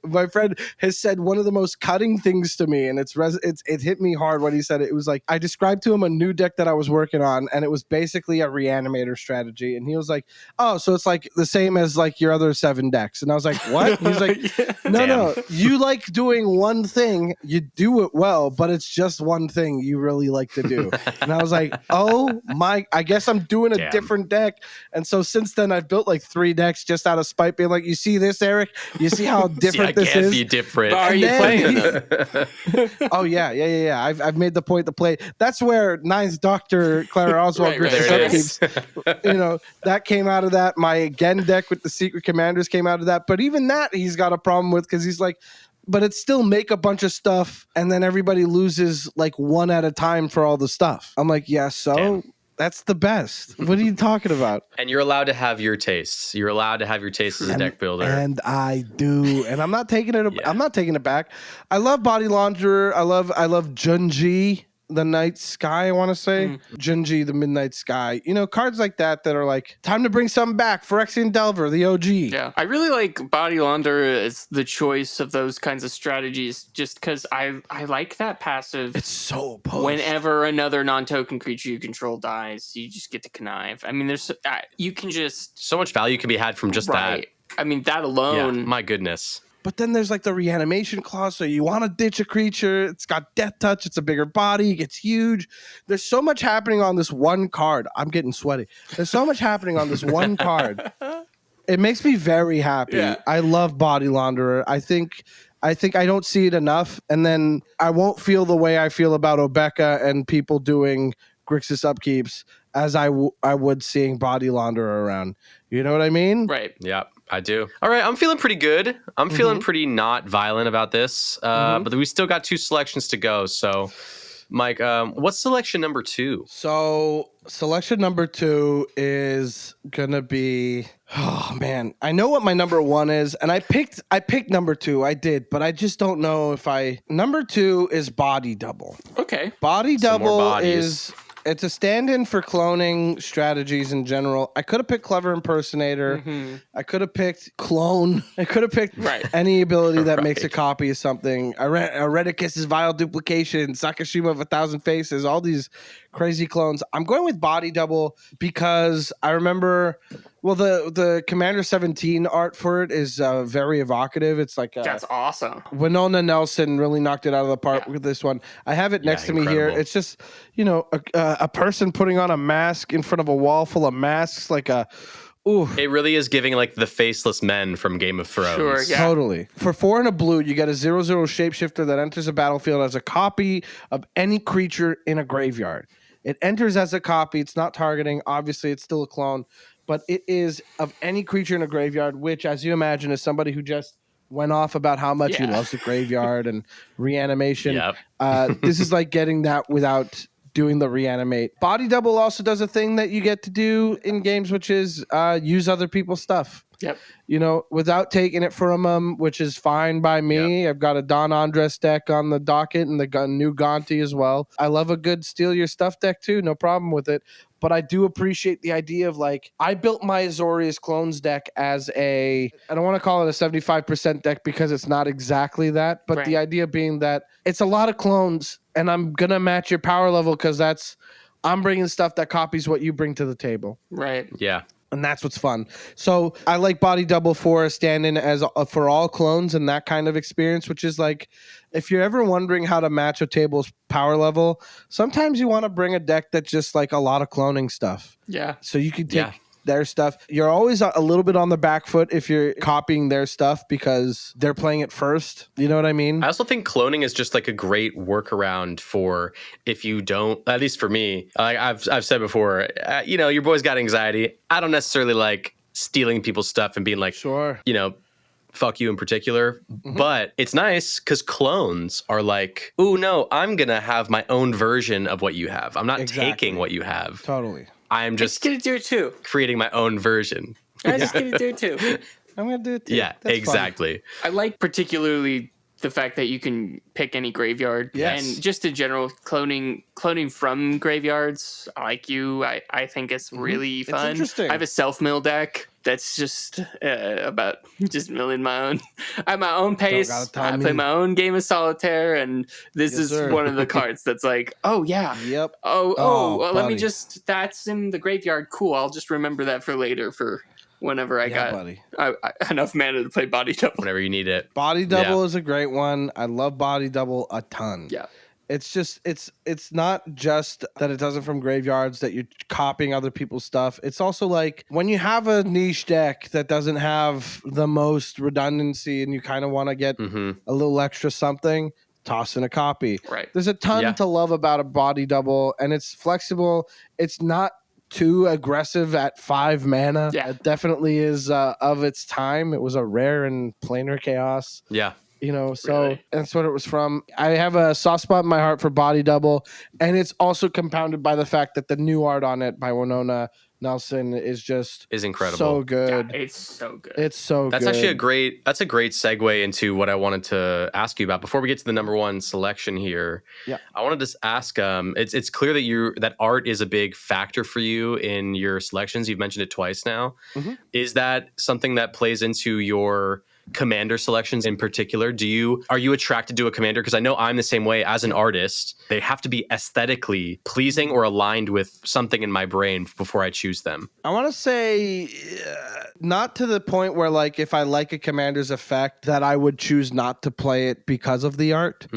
My friend has said one of the most cutting things to me, and it hit me hard when he said it. It was like, I described to him a new deck that I was working on, and it was basically a reanimator strategy. And he was like, oh, so it's like the same as like your other 7 decks. And I was like, what? He's like, no, you like doing one thing, you do it well, but it's just one thing you really like to do. And I was like, oh my, I guess I'm doing a different deck. And so since then I've built like 3 decks just out of spite, being like, you see this, Eric? You see how different this is? Be different. But are you playing them? Oh yeah. I've made the point to play. That's where Ninth Doctor Clara Oswald you know, that came out of that. My again deck with the Secret Commanders came out of that. But even that he's got a problem with because he's like, but it's still make a bunch of stuff and then everybody loses like one at a time for all the stuff. I'm like, yeah, so that's the best. What are you talking about? And you're allowed to have your tastes. You're allowed to have your tastes as a deck builder. And I do. And I'm not taking it I'm not taking it back. I love Body Launderer. I love Junji, the Night Sky, I want to say. Junji, the Midnight Sky. You know, cards like that are like, time to bring something back. Phyrexian Delver, the OG. Yeah, I really like Body Launderer as the choice of those kinds of strategies just because I like that passive. It's so post. Whenever another non-token creature you control dies, you just get to connive. I mean, there's you can just... So much value can be had from just that. I mean, that alone... Yeah, my goodness. But then there's like the reanimation clause. So you want to ditch a creature. It's got death touch. It's a bigger body. It gets huge. There's so much happening on this one card. I'm getting sweaty. There's so much happening on this one card. It makes me very happy. Yeah. I love Body Launderer. I think I don't see it enough. And then I won't feel the way I feel about Obeka and people doing Grixis upkeeps as I would seeing Body Launderer around. You know what I mean? Right. Yeah. I do. All right, I'm feeling pretty good. I'm feeling pretty not violent about this, but we still got 2 selections to go. So, Mike, what's selection number 2? So, selection number 2 is gonna be. Oh man, I know what my number 1 is, and I picked number 2. I did, but I just don't know if number 2 is Body Double. Okay, Body Double is. It's a stand-in for cloning strategies in general. I could have picked Clever Impersonator. I could have picked Clone. I could have picked any ability that makes a copy of something. Ereticus's Vile Duplication, Sakashima of 1,000 Faces, all these crazy clones. I'm going with Body Double because I remember... Well, the Commander 17 art for it is very evocative. It's like that's awesome. Winona Nelson really knocked it out of the park with this one. I have it next to me here. It's just, you know, a person putting on a mask in front of a wall full of masks, like a. Ooh. It really is giving like the faceless men from Game of Thrones. Sure, yeah. Totally. For 4 and a blue, you get a 0/0 shapeshifter that enters a battlefield as a copy of any creature in a graveyard. It enters as a copy. It's not targeting. Obviously, it's still a clone. But it is of any creature in a graveyard, which, as you imagine, is somebody who just went off about how much he loves the graveyard and reanimation. This is like getting that without doing the reanimate. Body double also does a thing that you get to do in games, which is use other people's stuff. Yep. Without taking it from them, which is fine by me. I've got a Don Andres deck on the docket and the new Gonti as well. I love a good steal your stuff deck too. No problem with it. But I do appreciate the idea of like, I built my Azorius Clones deck as I don't want to call it a 75% deck because it's not exactly that. But the idea being that it's a lot of clones and I'm going to match your power level because I'm bringing stuff that copies what you bring to the table. Right. Yeah. And that's what's fun. So I like body double for a stand-in as for all clones and that kind of experience, which is like, if you're ever wondering how to match a table's power level, sometimes you want to bring a deck that's just like a lot of cloning stuff. Yeah. So you can take their stuff. You're always a little bit on the back foot if you're copying their stuff because they're playing it first. You know what I mean? I also think cloning is just like a great workaround for if you don't, at least for me, like I've said before, your boy's got anxiety. I don't necessarily like stealing people's stuff and being like, sure, fuck you in particular. But it's nice because clones are like, ooh, no, I'm going to have my own version of what you have. I'm not taking what you have. Totally. I'm just going to do it too. Creating my own version. I'm just going to do it too. I'm going to do it too. Yeah, that's exactly. Fun. I like particularly the fact that you can pick any graveyard. Yes. And just in general, cloning from graveyards, I think it's really fun. It's interesting. I have a self-mill deck that's just about just milling my own at my own pace. I play my own game of solitaire, and this is one of the cards that's like, oh yeah. Yep. Well, let me just, that's in the graveyard. Cool. I'll just remember that for later for whenever I got enough mana to play body double. Whenever you need it. Body double is a great one. I love body double a ton. Yeah. It's just it's not just that it does it from graveyards, that you're copying other people's stuff. It's also like when you have a niche deck that doesn't have the most redundancy and you kind of want to get a little extra something, toss in a copy. Right. There's a ton to love about a body double, and it's flexible. It's not too aggressive at 5 mana. Yeah. It definitely is of its time. It was a rare in Planar Chaos. Yeah. So that's what it was from. I have a soft spot in my heart for body double, and it's also compounded by the fact that the new art on it by Winona Nelson is incredible. So good. Yeah, it's so good. It's so that's good. Actually a great segue into what I wanted to ask you about before we get to the number one selection here. Yeah. I wanted to ask, it's clear that that art is a big factor for you in your selections. You've mentioned it twice now. Is that something that plays into your commander selections in particular? Are you attracted to a commander? Because I know I'm the same way as an artist. They have to be aesthetically pleasing or aligned with something in my brain before I choose them. I want to say not to the point where like if I like a commander's effect that I would choose not to play it because of the art.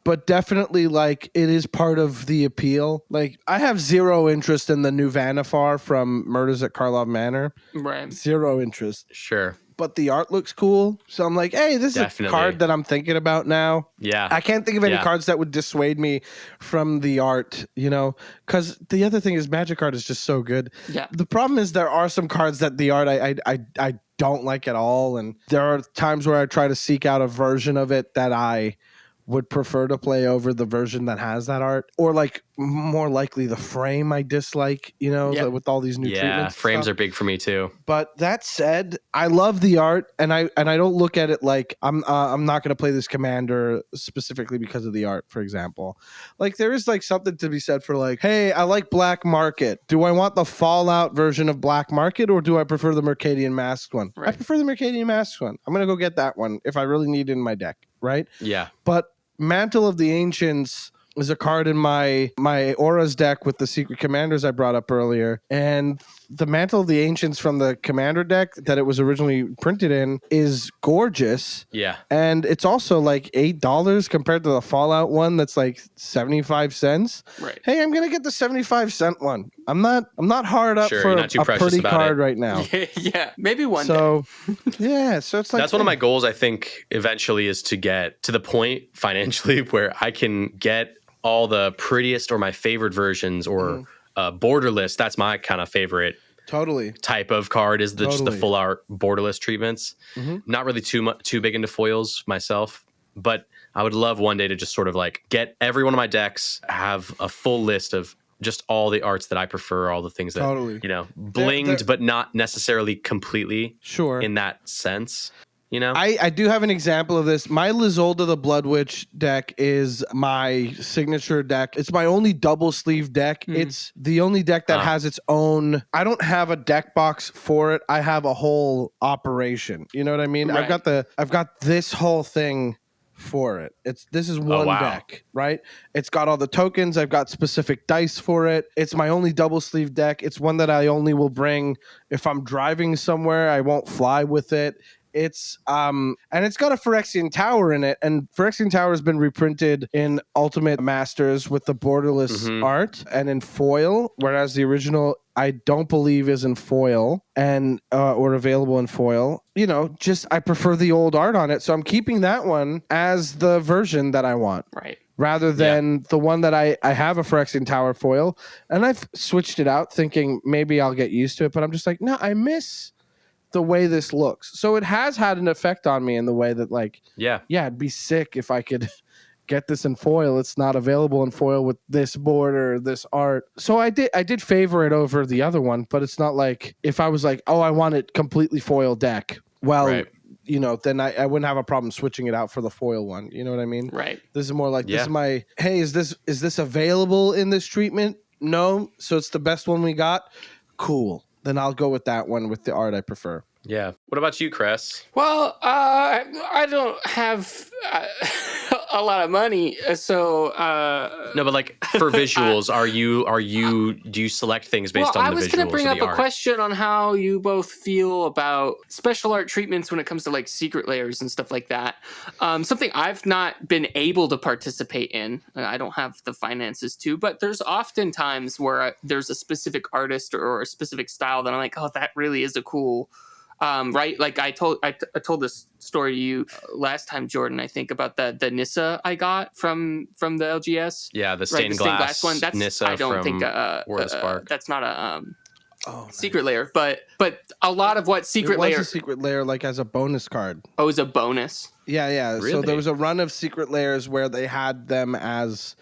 But definitely like it is part of the appeal. Like I have zero interest in the new Vanifar from Murders at Karlov Manor. Right. Zero interest. Sure. But the art looks cool. So I'm like, hey, this is a card that I'm thinking about now. Yeah. I can't think of any cards that would dissuade me from the art, because the other thing is Magic art is just so good. Yeah. The problem is there are some cards that the art I don't like at all. And there are times where I try to seek out a version of it that I would prefer to play over the version that has that art, or like more likely the frame I dislike, with all these new treatments. Frames are big for me too. But that said, I love the art, and I don't look at it like I'm not going to play this commander specifically because of the art, for example. Like there is like something to be said for like, hey, I like Black Market. Do I want the Fallout version of Black Market, or do I prefer the Mercadian Masked one? Right. I prefer the Mercadian Masked one. I'm going to go get that one if I really need it in my deck, right? Yeah. But Mantle of the Ancients is a card in my Auras deck with the Secret Commanders I brought up earlier. And the Mantle of the Ancients from the Commander deck that it was originally printed in is gorgeous. Yeah. And it's also like $8 compared to the Fallout one that's like 75 cents. Right. Hey, I'm going to get the 75-cent one. I'm not hard up for a pretty card right now. Yeah. Maybe one day. So it's like that's one of my goals, I think, eventually, is to get to the point financially where I can get all the prettiest or my favorite versions or borderless. That's my kind of favorite type of card, is just the full art borderless treatments. Not really too big into foils myself. But I would love one day to just sort of like get every one of my decks, have a full list of just all the arts that I prefer, all the things that, Totally. blinged, but not necessarily completely Sure. in that sense. I do have an example of this. My Lizolda the Blood Witch deck is my signature deck. It's my only double sleeve deck. It's the only deck that has its own. I don't have a deck box for it. I have a whole operation. You know what I mean? Right. I've got this whole thing for it. This is one deck, right? It's got all the tokens. I've got specific dice for it. It's my only double sleeve deck. It's one that I only will bring if I'm driving somewhere. I won't fly with it. It's and it's got a Phyrexian Tower in it, and Phyrexian Tower has been reprinted in Ultimate Masters with the borderless art and in foil, whereas the original I don't believe is in foil and or available in foil. I prefer the old art on it, so I'm keeping that one as the version that I want. Right. Rather than the one that I have a Phyrexian Tower foil, and I've switched it out thinking maybe I'll get used to it, but I'm just like, no, I miss the way this looks. So it has had an effect on me in the way that it'd be sick if I could get this in foil. It's not available in foil with this border, this art. So I did favor it over the other one, but it's not like if I was like, oh, I want it completely foil deck. Well, then I wouldn't have a problem switching it out for the foil one. You know what I mean? Right. This is more like, this is my, hey, is this available in this treatment? No. So it's the best one we got. Cool. Then I'll go with that one with the art I prefer. Yeah. What about you, Chris? Well, I don't have a lot of money, so no, but like for visuals, do you select things based on the visuals? I was going to bring up a art? question on how you both feel about special art treatments when it comes to like secret layers and stuff like that. Something I've not been able to participate in. I don't have the finances to, but there's often times where there's a specific artist or a specific style that I'm like, oh, that really is a cool. Right, like I told this story to you last time, Jordan. I think about the Nissa I got from the LGS. Yeah, the stained glass one. That's Nissa. I don't think that's not a secret layer, but a lot of what secret layer. It was a secret layer, like as a bonus card. Oh, as a bonus. Yeah. Really? So there was a run of secret layers where they had them as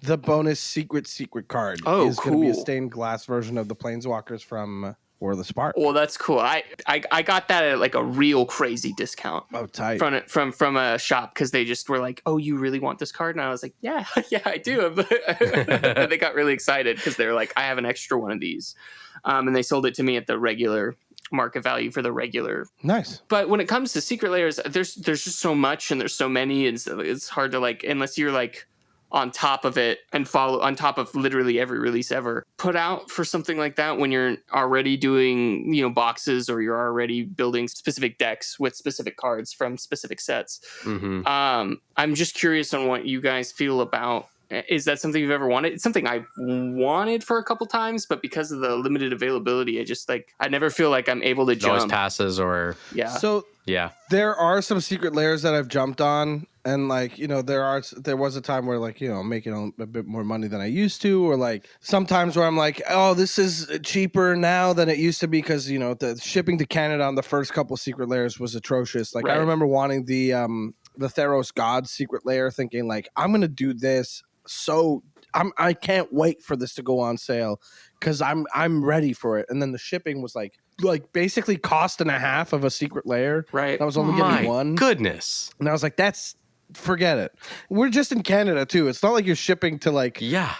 the bonus secret card. Oh, is cool. Going to be a stained glass version of the Planeswalkers from War of the Spark. Well, that's cool. I got that at like a real crazy discount. Oh, tight. From a shop because they just were like, "Oh, you really want this card?" And I was like, "Yeah, I do." And they got really excited because they were like, "I have an extra one of these," and they sold it to me at the regular market value for the regular. Nice. But when it comes to secret layers, there's just so much and there's so many, and so it's hard to like unless you're like on top of it and follow on top of literally every release ever put out for something like that when you're already doing boxes or you're already building specific decks with specific cards from specific sets. I'm just curious on what you guys feel about. Is that something you've ever wanted? It's something I've wanted for a couple times, but because of the limited availability, I never feel like I'm able to jump. Always passes or So there are some secret layers that I've jumped on, and there was a time where I'm making a bit more money than I used to, or like sometimes where I'm like, oh, this is cheaper now than it used to be because the shipping to Canada on the first couple secret layers was atrocious. Like, right. I remember wanting the Theros God secret layer, thinking like, I'm gonna do this. So I can't wait for this to go on sale because I'm ready for it. And then the shipping was like basically cost and a half of a secret layer. Right. I was only getting one. Goodness. And I was like, forget it. We're just in Canada too. It's not like you're shipping to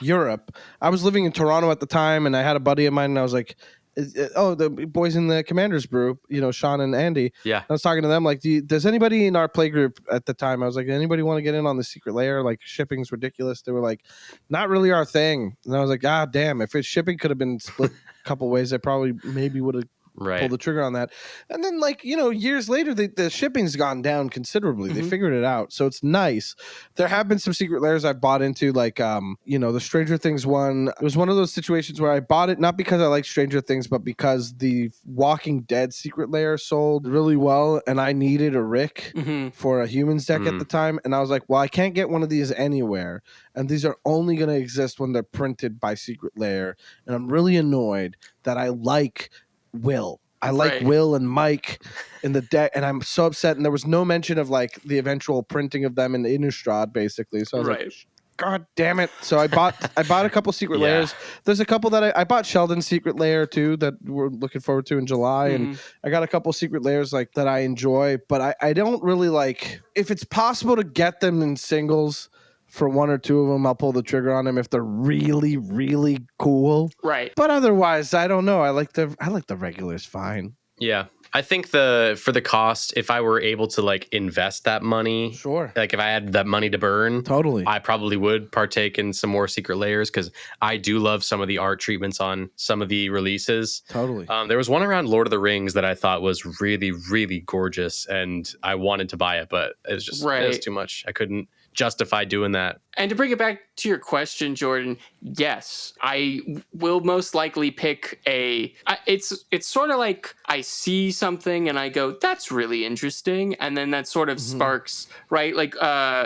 Europe. I was living in Toronto at the time, and I had a buddy of mine, and I was like, the boys in the Commanders group, Sean and Andy. Yeah. I was talking to them like, does anybody in our play group at the time, I was like, anybody want to get in on the secret layer? Like, shipping's ridiculous. They were like, not really our thing. And I was like, damn, if shipping could have been split a couple ways, I probably maybe would have pull the trigger on that. And then years later, the shipping's gone down considerably. They figured it out, so it's nice. There have been some secret layers I've bought into, the Stranger Things one. It was one of those situations where I bought it not because I like Stranger Things, but because the Walking Dead secret layer sold really well, and I needed a Rick for a humans deck at the time, and I was like, well, I can't get one of these anywhere, and these are only going to exist when they're printed by secret layer, and I'm really annoyed that I like Will I like Will and Mike in the deck, and I'm so upset. And there was no mention of like the eventual printing of them in the Innistrad, basically. So I was like, God damn it! So I bought a couple secret layers. There's a couple that I bought Sheldon's secret layer too that we're looking forward to in July, and I got a couple secret layers like that I enjoy, but I don't really like if it's possible to get them in singles. For one or two of them, I'll pull the trigger on them if they're really, really cool. Right. But otherwise, I don't know. I like the regulars fine. Yeah. I think for the cost, if I were able to like invest that money, sure. Like if I had that money to burn, totally, I probably would partake in some more secret layers because I do love some of the art treatments on some of the releases. Totally. There was one around Lord of the Rings that I thought was really, really gorgeous, and I wanted to buy it, but it was just it was too much. I couldn't justify doing that. And to bring it back to your question, Jordan, yes, I will most likely pick it's sort of like I see something and I go, that's really interesting. And then that sort of sparks, right? Like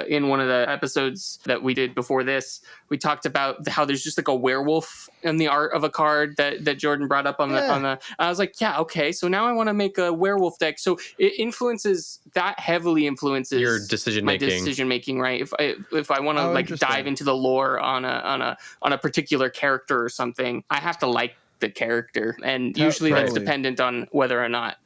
in one of the episodes that we did before this, we talked about how there's just like a werewolf in the art of a card that Jordan brought up on the I was like, yeah, okay. So now I want to make a werewolf deck. So it heavily influences your decision making, right? If I want to like dive into the lore on a particular character or something, I have to like the character, and usually that's dependent on whether or not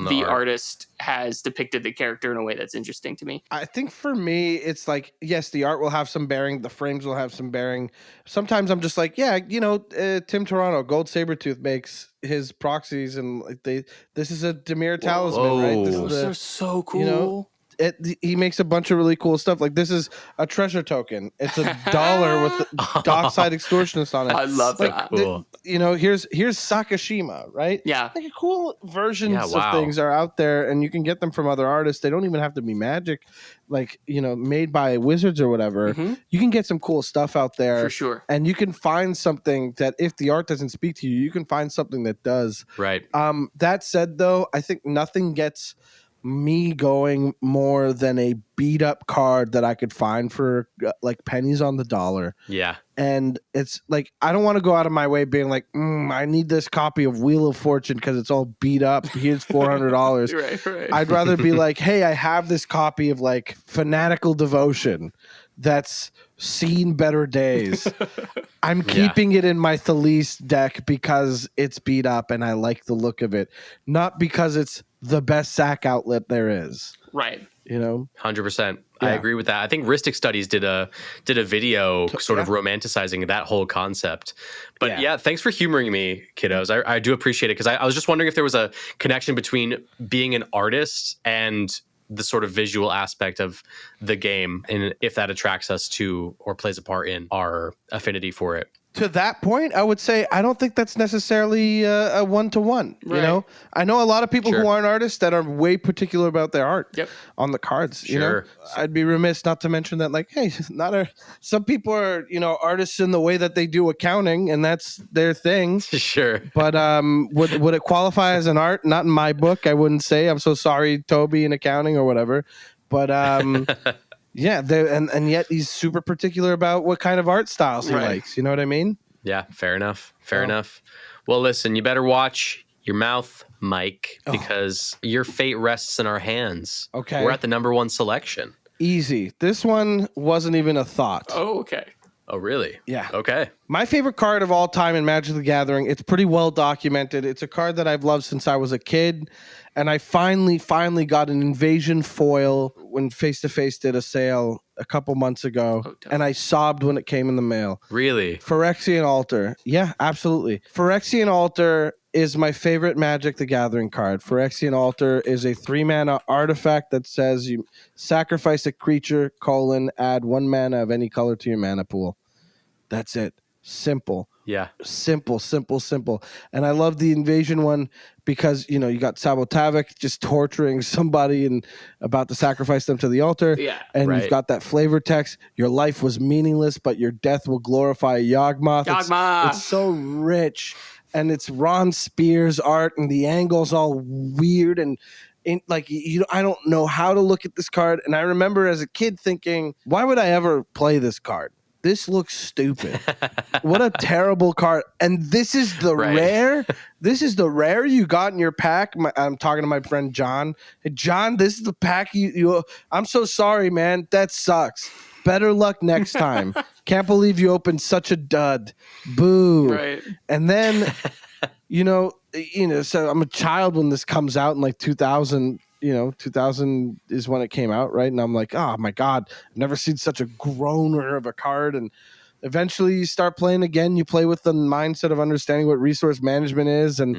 the artist has depicted the character in a way that's interesting to me. I think for me, it's like, yes, the art will have some bearing, the frames will have some bearing. Sometimes I'm just like, yeah, Tim Toronto, Gold Sabretooth makes his proxies, and like this is a Dimir talisman, right? Those are so cool. He makes a bunch of really cool stuff. Like this is a treasure token. It's $1 with dockside extortionist on it. I love that. Cool. Here's Sakashima, right? Yeah. Like cool versions of things are out there, and you can get them from other artists. They don't even have to be Magic, like made by Wizards or whatever. You can get some cool stuff out there for sure, and you can find something that if the art doesn't speak to you, you can find something that does. Right. That said, though, I think nothing gets me going more than a beat up card that I could find for like pennies on the dollar. Yeah. And it's like, I don't want to go out of my way being like, I need this copy of Wheel of Fortune because it's all beat up. Here's $400. Right. I'd rather be like, hey, I have this copy of like Fanatical Devotion that's seen better days. I'm keeping it in my Thalys deck because it's beat up and I like the look of it, not because it's the best sack outlet there is. Right. 100%. I agree with that. I think Ristic Studies did a video sort of romanticizing that whole concept. But thanks for humoring me, kiddos. I do appreciate it because I was just wondering if there was a connection between being an artist and the sort of visual aspect of the game, and if that attracts us to or plays a part in our affinity for it. To that point, I would say I don't think that's necessarily a one-to-one. Right. I know a lot of people who aren't artists that are way particular about their art on the cards. I'd be remiss not to mention that, like, hey, some people are artists in the way that they do accounting, and that's their thing. Sure. But would it qualify as an art? Not in my book. I wouldn't say. I'm so sorry, Toby, in accounting or whatever. But yeah, and yet he's super particular about what kind of art styles he likes. You know what I mean? Yeah, fair enough. Fair enough. Well, listen, you better watch your mouth, Mike, because your fate rests in our hands. Okay. We're at the #1 selection. Easy. This one wasn't even a thought. Oh, okay. Oh, really? Yeah. Okay. My favorite card of all time in Magic the Gathering. It's pretty well documented. It's a card that I've loved since I was a kid. And I finally got an Invasion foil when Face to Face did a sale a couple months ago. And I sobbed when it came in the mail. Really? Phyrexian Altar. Yeah, absolutely. Phyrexian Altar is my favorite Magic the Gathering card. Phyrexian Altar is a 3-mana artifact that says you sacrifice a creature, add 1 mana of any color to your mana pool. That's it. Simple. Yeah. Simple. And I love the Invasion one because, you got Sabotavik just torturing somebody and about to sacrifice them to the altar. Yeah. And you've got that flavor text. Your life was meaningless, but your death will glorify Yawgmoth. It's so rich. And it's Ron Spears art, and the angle's all weird, and I don't know how to look at this card. And I remember as a kid thinking, why would I ever play this card? this looks stupid. What a terrible card. And this is the rare. This is the rare you got in your pack. I'm talking to my friend John. Hey, John, this is the pack you I'm so sorry, man. That sucks. Better luck next time. Can't believe you opened such a dud. Boo. Right. And then, so I'm a child when this comes out in like 2000. 2000 is when it came out, right? And I'm like, oh my God, I've never seen such a groaner of a card. And eventually you start playing again. You play with the mindset of understanding what resource management is and,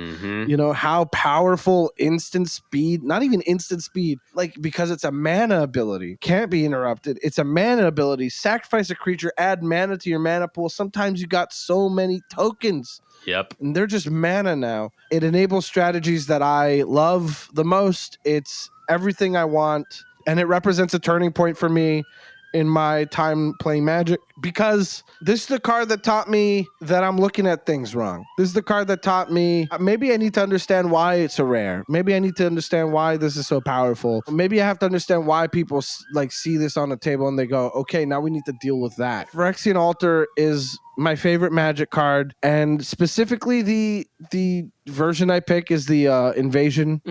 how powerful instant speed, not even instant speed, like because it's a mana ability, can't be interrupted. It's a mana ability. Sacrifice a creature, add mana to your mana pool. Sometimes you got so many tokens. Yep. And they're just mana now. It enables strategies that I love the most. It's everything I want. And it represents a turning point for me in my time playing Magic, because this is the card that taught me that I'm looking at things wrong. This is the card that taught me maybe I need to understand why it's a rare. Maybe I need to understand why this is so powerful. Maybe I have to understand why people like see this on the table and they go, okay, now we need to deal with that. Phyrexian Altar is my favorite Magic card, and specifically the version I pick is the Invasion.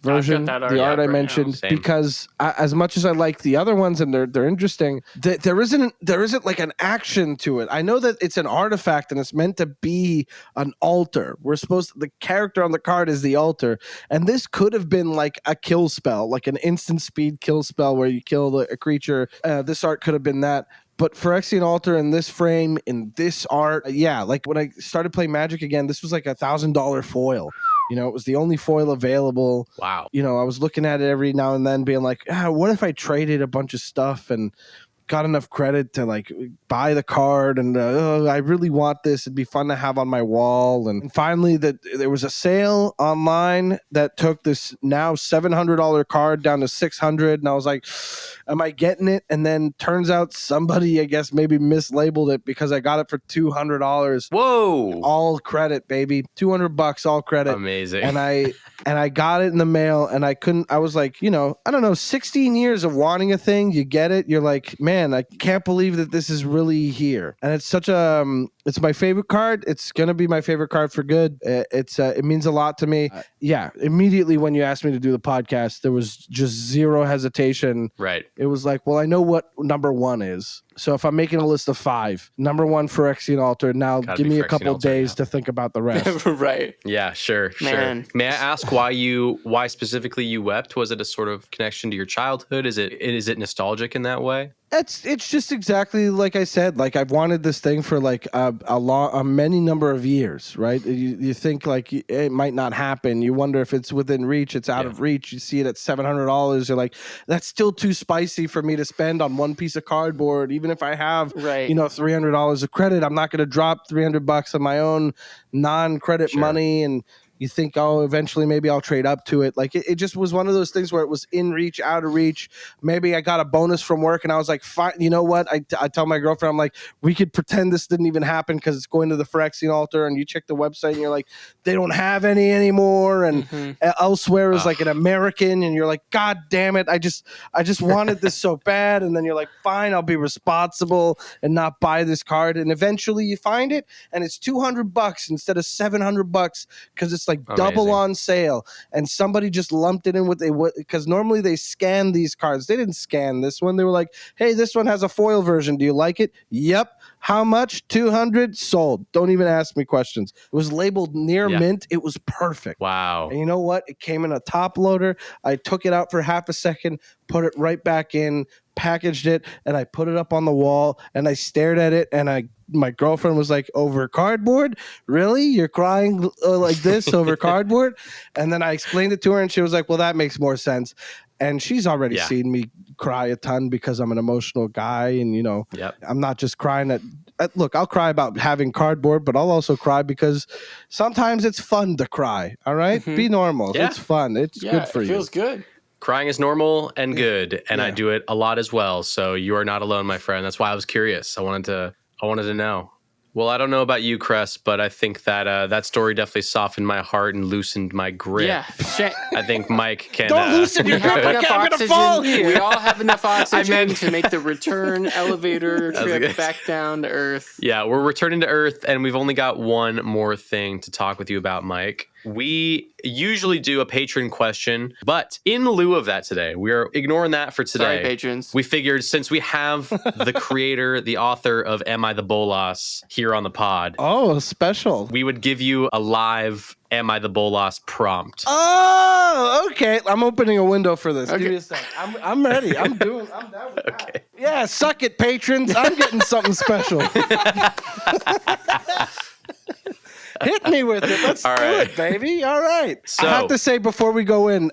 Version, the art I mentioned, because as much as I like the other ones and they're interesting, there isn't like an action to it. I know that it's an artifact and it's meant to be an altar. The character on the card is the altar, and this could have been like a kill spell, like an instant speed kill spell where you kill a creature. This art could have been that. But Phyrexian Altar in this frame, in this art, like when I started playing Magic again, this was like $1,000 foil. It was the only foil available. Wow. I was looking at it every now and then being like, what if I traded a bunch of stuff and got enough credit to like buy the card, and I really want this. It'd be fun to have on my wall. And finally there was a sale online that took this now $700 card down to $600. And I was like, am I getting it? And then turns out somebody, I guess, maybe mislabeled it because I got it for $200. Whoa. All credit, baby. $200 all credit. Amazing. And I got it in the mail, and I was like, I don't know, 16 years of wanting a thing, you get it. You're like, man, I can't believe that this is really here. And it's such it's my favorite card. It's going to be my favorite card for good. It means a lot to me. Immediately when you asked me to do the podcast, there was just zero hesitation. Right. It was like, well, I know what number one is. So if I'm making a list of 5, number 1, Phyrexian Altar. Now give me a couple days to think about the rest. Right. Yeah, sure. Man. May I ask why specifically you wept? Was it a sort of connection to your childhood? Is it nostalgic in that way? It's just exactly like I said. Like I've wanted this thing for like a many number of years, right? You think like it might not happen. You wonder if it's within reach. It's out of reach. You see it at $700. You're like, that's still too spicy for me to spend on one piece of cardboard. Even if I have, $300 of credit, I'm not going to drop $300 of my own non-credit money. And you think, eventually maybe I'll trade up to it. Like it just was one of those things where it was in reach, out of reach. Maybe I got a bonus from work and I was like, fine, you know what? I tell my girlfriend, I'm like, we could pretend this didn't even happen because it's going to the Phyrexian Altar, and you check the website and you're like, they don't have any anymore. And elsewhere is like an American, and you're like, God damn it. I just wanted this so bad. And then you're like, fine, I'll be responsible and not buy this card. And eventually you find it and it's $200 instead of $700 because it's like double on sale, and somebody just lumped it in with because normally they scan these cards. They didn't scan this one. They were like, hey, this one has a foil version. Do you like it? Yep. How much? 200. Sold. Don't even ask me questions. It was labeled near mint. It was perfect. Wow. And you know what? It came in a top loader. I took it out for half a second, put it right back in, packaged it, and I put it up on the wall, and I stared at it, and my girlfriend was like, over cardboard? Really? You're crying like this over cardboard? And then I explained it to her, and she was like, well, that makes more sense. And she's already seen me cry a ton because I'm an emotional guy, and I'm not just crying look, I'll cry about having cardboard, but I'll also cry because sometimes it's fun to cry. All right? Be normal. Yeah. It's fun. It's good for you. It feels good. Crying is normal and good, and I do it a lot as well. So you are not alone, my friend. That's why I was curious. I wanted to know. Well, I don't know about you, Cress, but I think that that story definitely softened my heart and loosened my grip. Yeah. I think Mike can... Don't loosen your grip. I'm going to fall here. We all have enough oxygen to make the return elevator trip back down to Earth. Yeah, we're returning to Earth, and we've only got one more thing to talk with you about, Mike. We usually do a patron question, but in lieu of that today, we are ignoring that for today. Sorry, patrons. We figured since we have the creator, the author of Am I the Bolas here on the pod. Oh, special. We would give you a live Am I the Bolas prompt. Oh, okay. I'm opening a window for this. Okay. Give me a sec. I'm ready. I'm down with that. Okay. Yeah, suck it, patrons. I'm getting something special. Hit me with it. Let's do it, baby. All right. So, I have to say before we go in,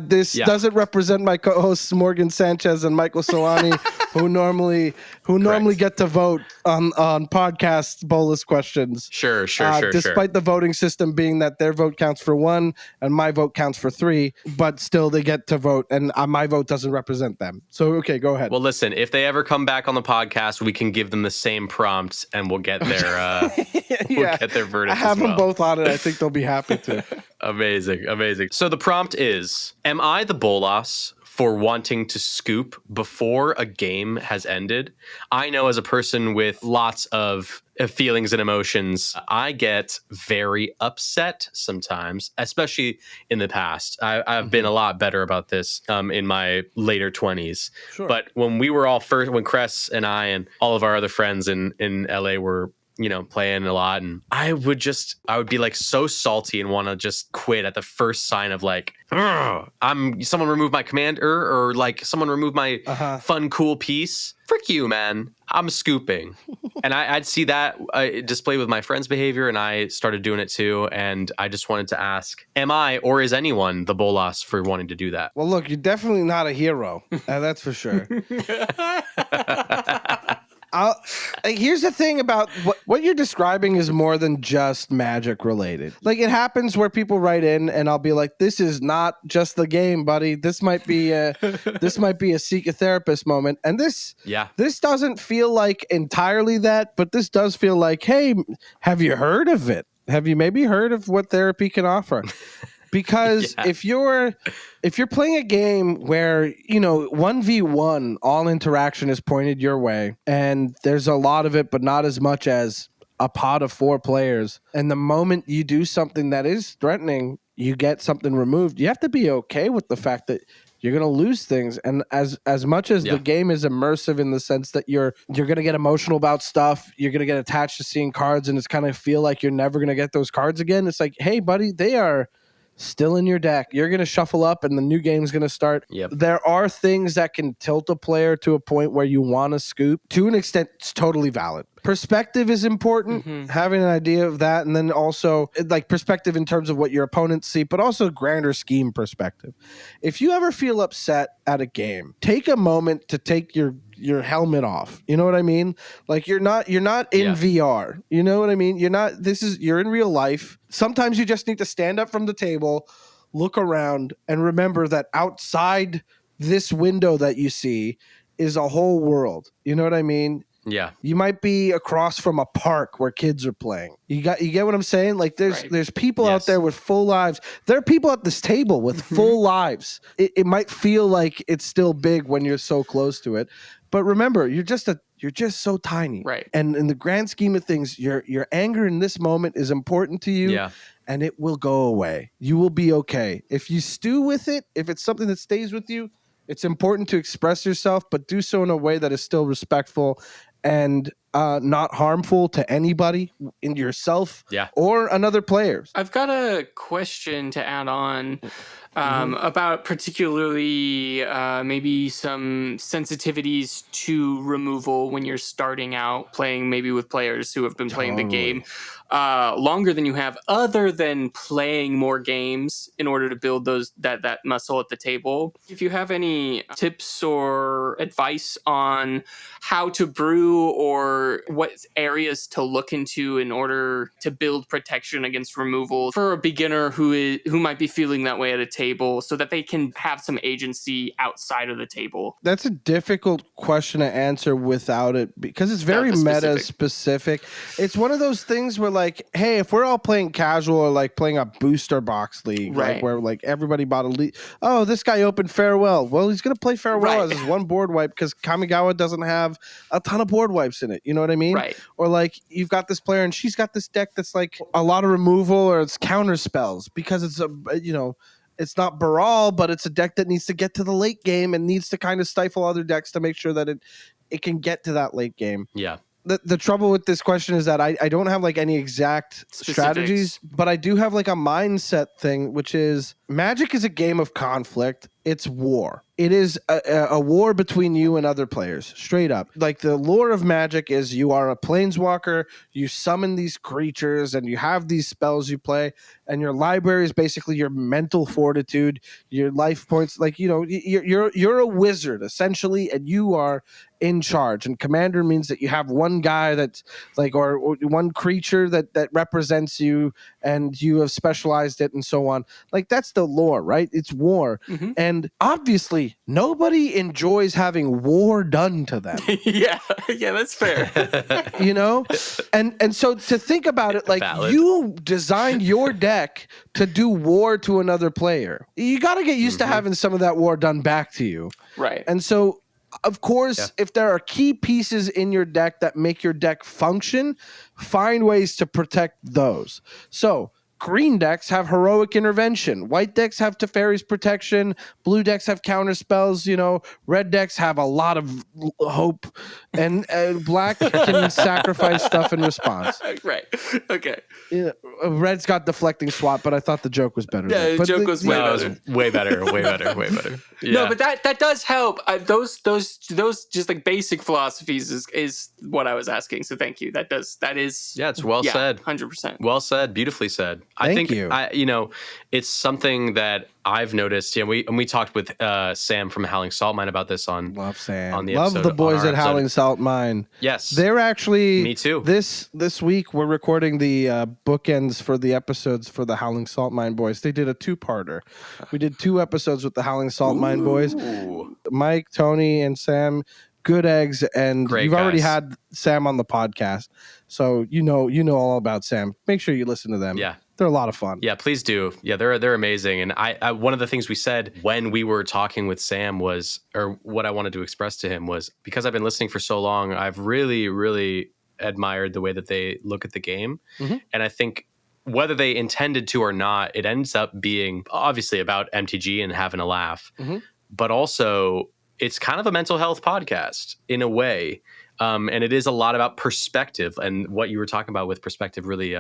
this doesn't represent my co-hosts Morgan Sanchez and Michael Solani, who normally get to vote on podcast Bolas questions. Sure. Despite the voting system being that their vote counts for 1 and my vote counts for 3, but still they get to vote, and my vote doesn't represent them. So okay, go ahead. Well, listen, if they ever come back on the podcast, we can give them the same prompts, and we'll get their get their verdict. I have them both on it. I think they'll be happy to. Amazing. So the prompt is: Am I the Bolas for wanting to scoop before a game has ended? I know, as a person with lots of feelings and emotions, I get very upset sometimes, especially in the past. I've been a lot better about this in my later 20s. Sure. But when we were all when Cress and I and all of our other friends in LA were playing a lot, and I would be like so salty and want to just quit at the first sign of like, someone remove my commander, or like someone remove my fun, cool piece. Frick you, man. I'm scooping. And I'd see that display with my friends' behavior, and I started doing it too. And I just wanted to ask, am I, or is anyone the Bolas for wanting to do that? Well, look, you're definitely not a hero. That's for sure. Here's the thing about what you're describing is more than just Magic related. Like, it happens where people write in and I'll be like, this is not just the game, buddy. This might be a seek a therapist moment. And this doesn't feel like entirely that, but this does feel like, hey, have you heard of it? Have you maybe heard of what therapy can offer? Because if you're playing a game where 1v1, all interaction is pointed your way, and there's a lot of it, but not as much as a pod of 4 players, and the moment you do something that is threatening, you get something removed, you have to be okay with the fact that you're going to lose things. And as much as the game is immersive in the sense that you're going to get emotional about stuff, you're going to get attached to seeing cards, and it's kind of feel like you're never going to get those cards again. It's like, hey, buddy, they are still in your deck. You're going to shuffle up and the new game's going to start. Yep. There are things that can tilt a player to a point where you want to scoop. To an extent, it's totally valid. Perspective is important, having an idea of that, and then also like perspective in terms of what your opponents see, but also grander scheme perspective. If you ever feel upset at a game, take a moment to take your helmet off. You know what I mean? Like, you're not in VR. You know what I mean? You're in real life. Sometimes you just need to stand up from the table, look around, and remember that outside this window that you see is a whole world. You know what I mean? Yeah. You might be across from a park where kids are playing. You get what I'm saying? Like, there's people out there with full lives. There are people at this table with full lives. It might feel like it's still big when you're so close to it. But remember, you're just so tiny. Right. And in the grand scheme of things, your anger in this moment is important to you. Yeah. And it will go away. You will be okay. If you stew with it, if it's something that stays with you, it's important to express yourself, but do so in a way that is still respectful and not harmful to anybody, in yourself or another players. I've got a question to add on about particularly maybe some sensitivities to removal when you're starting out playing, maybe with players who have been playing the game longer than you have, other than playing more games in order to build that muscle at the table. If you have any tips or advice on how to brew or or what areas to look into in order to build protection against removal for a beginner who might be feeling that way at a table, so that they can have some agency outside of the table? That's a difficult question to answer without it, because it's very meta specific. It's one of those things where, like, hey, if we're all playing casual or like playing a booster box league, right, like where like everybody bought a league. Oh, this guy opened Farewell. Well, he's gonna play Farewell as his one board wipe because Kamigawa doesn't have a ton of board wipes in it. You know what I mean? Right. Or like you've got this player and she's got this deck that's like a lot of removal or it's counter spells because it's it's not Baral, but it's a deck that needs to get to the late game and needs to kind of stifle other decks to make sure that it can get to that late game. Yeah. The trouble with this question is that I don't have like any exact strategies, but I do have like a mindset thing, which is Magic is a game of conflict. It's war. It is a war between you and other players, straight up. Like the lore of Magic is you are a planeswalker, you summon these creatures, and you have these spells you play, and your library is basically your mental fortitude, your life points. Like, you're a wizard essentially, and you are in charge. And commander means that you have one guy that's like, or one creature that represents you, and you have specialized it and so on. Like that's the lore, right? It's war. Mm-hmm. And obviously nobody enjoys having war done to them. yeah, that's fair. And so to think about it, like Valid. You designed your deck to do war to another player. You got to get used to having some of that war done back to you. Right. And so, of course, if there are key pieces in your deck that make your deck function, find ways to protect those. So green decks have Heroic Intervention. White decks have Teferi's Protection. Blue decks have counter spells. Red decks have a lot of hope. And black can sacrifice stuff in response. Right. Okay. Red's got Deflecting Swap, but I thought the joke was better. Yeah, the joke was way better. Way better. Yeah. No, but that does help. Those just like basic philosophies is what I was asking. So thank you. That is. Yeah, it's well said. 100%. Well said. Beautifully said. Thank you. It's something that I've noticed. Yeah, we talked with Sam from Howling Salt Mine about this on Love Sam. on the Love episode, the boys at episode. Howling Salt Mine. Yes, they're actually me too. This week we're recording the bookends for the episodes for the Howling Salt Mine boys. They did a 2-parter. We did 2 episodes with the Howling Salt Mine boys. Mike, Tony, and Sam. Good eggs, and Great you've already guys. had Sam on the podcast, so you know all about Sam. Make sure you listen to them. Yeah. They're a lot of fun. Yeah, please do. Yeah, they're amazing. And I one of the things we said when we were talking with Sam was, or what I wanted to express to him was, because I've been listening for so long, I've really, really admired the way that they look at the game. Mm-hmm. And I think whether they intended to or not, it ends up being obviously about MTG and having a laugh, but also it's kind of a mental health podcast in a way. And it is a lot about perspective, and what you were talking about with perspective really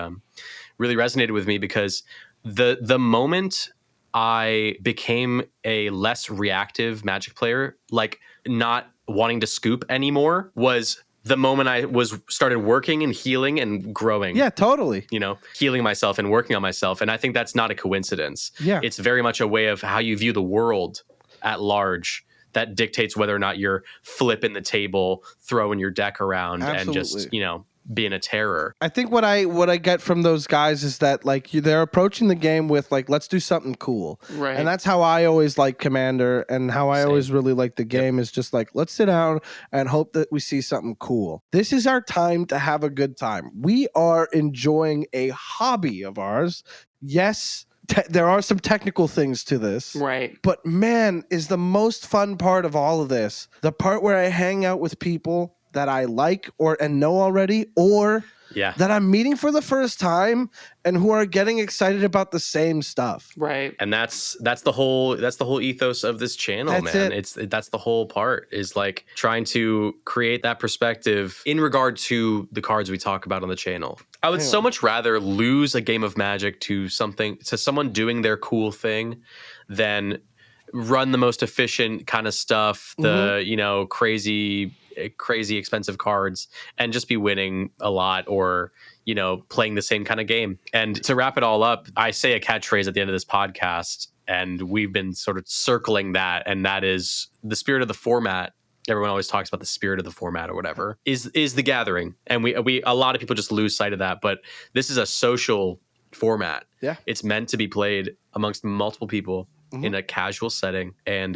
resonated with me, because the moment I became a less reactive Magic player, like not wanting to scoop anymore, was the moment I started working and healing and growing. Yeah, totally. Healing myself and working on myself. And I think that's not a coincidence. Yeah. It's very much a way of how you view the world at large that dictates whether or not you're flipping the table, throwing your deck around, and just, being a terror. I think what I get from those guys is that like they're approaching the game with like, let's do something cool. Right. And that's how I always like Commander, and how I always really like the game is just like, let's sit down and hope that we see something cool. This is our time to have a good time. We are enjoying a hobby of ours. Yes, there are some technical things to this. Right. But man, is the most fun part of all of this the part where I hang out with people that I like and know already, or that I'm meeting for the first time and who are getting excited about the same stuff. Right. And that's the whole ethos of this channel, man. That's the whole part, is like trying to create that perspective in regard to the cards we talk about on the channel. I would so much rather lose a game of Magic to someone doing their cool thing than run the most efficient kind of stuff, the crazy expensive cards, and just be winning a lot, or playing the same kind of game. And to wrap it all up, I say a catchphrase at the end of this podcast, and we've been sort of circling that, and that is, the spirit of the format everyone always talks about the spirit of the format or whatever, is the gathering. And we a lot of people just lose sight of that. But this is a social format. Yeah. It's meant to be played amongst multiple people in a casual setting. And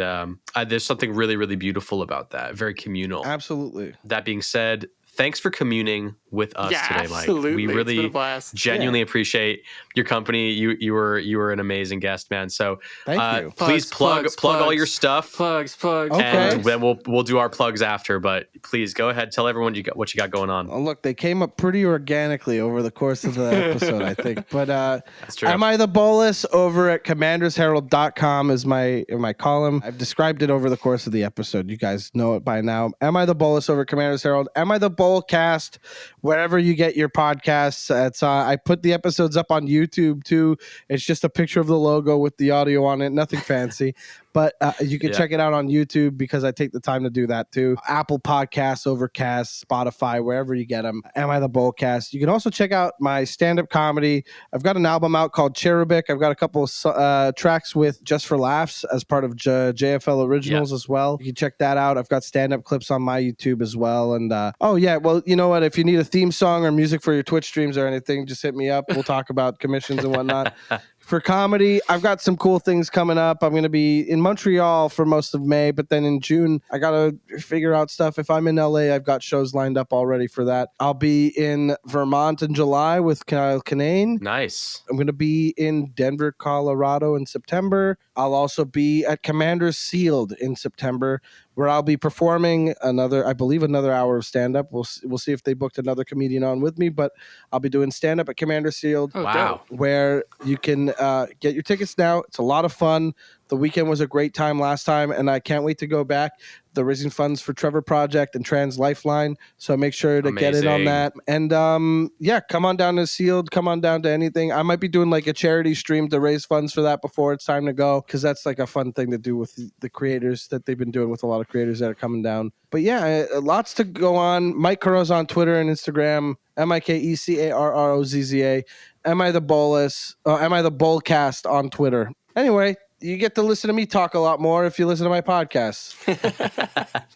there's something really, really beautiful about that. Very communal. Absolutely. That being said, thanks for communing with us today, Mike. Absolutely. We It's been a really blast. genuinely appreciate your company. You were an amazing guest, man. So Thank you. Please plug all your stuff. Plugs. Okay. And then we'll do our plugs after. But please go ahead, tell everyone what you got going on. Oh, look, they came up pretty organically over the course of the episode, I think. But That's true. Am I the Bolas over at commandersherald.com is my column. I've described it over the course of the episode. You guys know it by now. Am I the Bolas over at Commander's Herald? Am I the Bolcast? Wherever you get your podcasts. It's I put the episodes up on YouTube too. It's just a picture of the logo with the audio on it. Nothing fancy. But you can check it out on YouTube because I take the time to do that too. Apple Podcasts, Overcast, Spotify, wherever you get them. Am I the Bolcast? You can also check out my stand-up comedy. I've got an album out called Cherubic. I've got a couple of tracks with Just for Laughs as part of JFL Originals as well. You can check that out. I've got stand-up clips on my YouTube as well. And well, you know what? If you need a theme song or music for your Twitch streams or anything, just hit me up. We'll talk about commissions and whatnot. For comedy, I've got some cool things coming up. I'm going to be in Montreal for most of May, but then in June, I got to figure out stuff. If I'm in LA, I've got shows lined up already for that. I'll be in Vermont in July with Kyle Kinane. Nice. I'm going to be in Denver, Colorado in September. I'll also be at Commander's Sealed in September, where I'll be performing another hour of stand-up. We'll see if they booked another comedian on with me, but I'll be doing stand-up at Commander Sealed. Oh, wow. Where you can get your tickets now. It's a lot of fun. The weekend was a great time last time, and I can't wait to go back. They're raising funds for Trevor Project and Trans Lifeline, so make sure to get in on that. And come on down to Sealed. Come on down to anything. I might be doing like a charity stream to raise funds for that before it's time to go, because that's like a fun thing to do with the creators that they've been doing with a lot of creators that are coming down. But yeah, lots to go on. Mike Carrozza on Twitter and Instagram. MikeCarrozza. Am I the Bolas? Am I the Bolcast on Twitter? Anyway, you get to listen to me talk a lot more if you listen to my podcasts.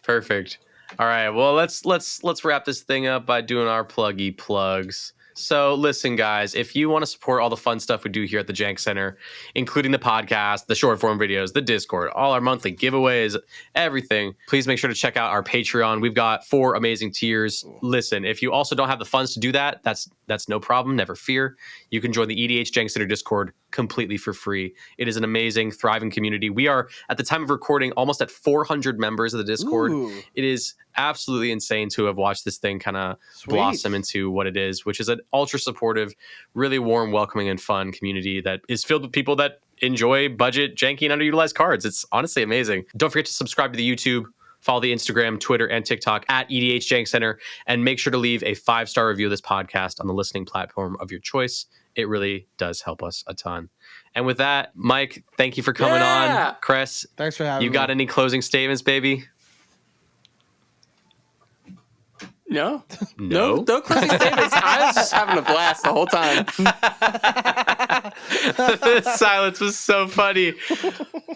Perfect. All right. Well, let's wrap this thing up by doing our pluggy plugs. So listen, guys, if you want to support all the fun stuff we do here at the Jank Center, including the podcast, the short form videos, the Discord, all our monthly giveaways, everything, please make sure to check out our Patreon. We've got 4 amazing tiers. Listen, if you also don't have the funds to do that, that's no problem. Never fear. You can join the EDH Jank Center Discord completely for free. It is an amazing, thriving community. We are, at the time of recording, almost at 400 members of the Discord. Ooh. It is absolutely insane to have watched this thing kind of blossom into what it is, which is an ultra supportive, really warm, welcoming, and fun community that is filled with people that enjoy budget, janky, and underutilized cards. It's honestly amazing. Don't forget to subscribe to the YouTube, follow the Instagram, Twitter, and TikTok at EDH Jank Center, and make sure to leave a 5-star review of this podcast on the listening platform of your choice. It really does help us a ton. And with that, Mike, thank you for coming on. Chris, thanks for having me. You got any closing statements, baby? No closing statements. I was just having a blast the whole time. The silence was so funny.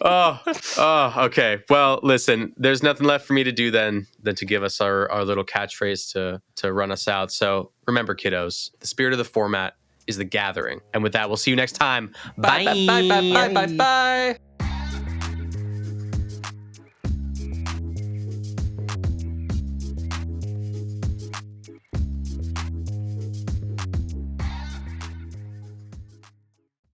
Okay. Well, listen, there's nothing left for me to do than to give us our little catchphrase to run us out. So remember, kiddos, the spirit of the format is the gathering. And with that, we'll see you next time. Bye. Bye.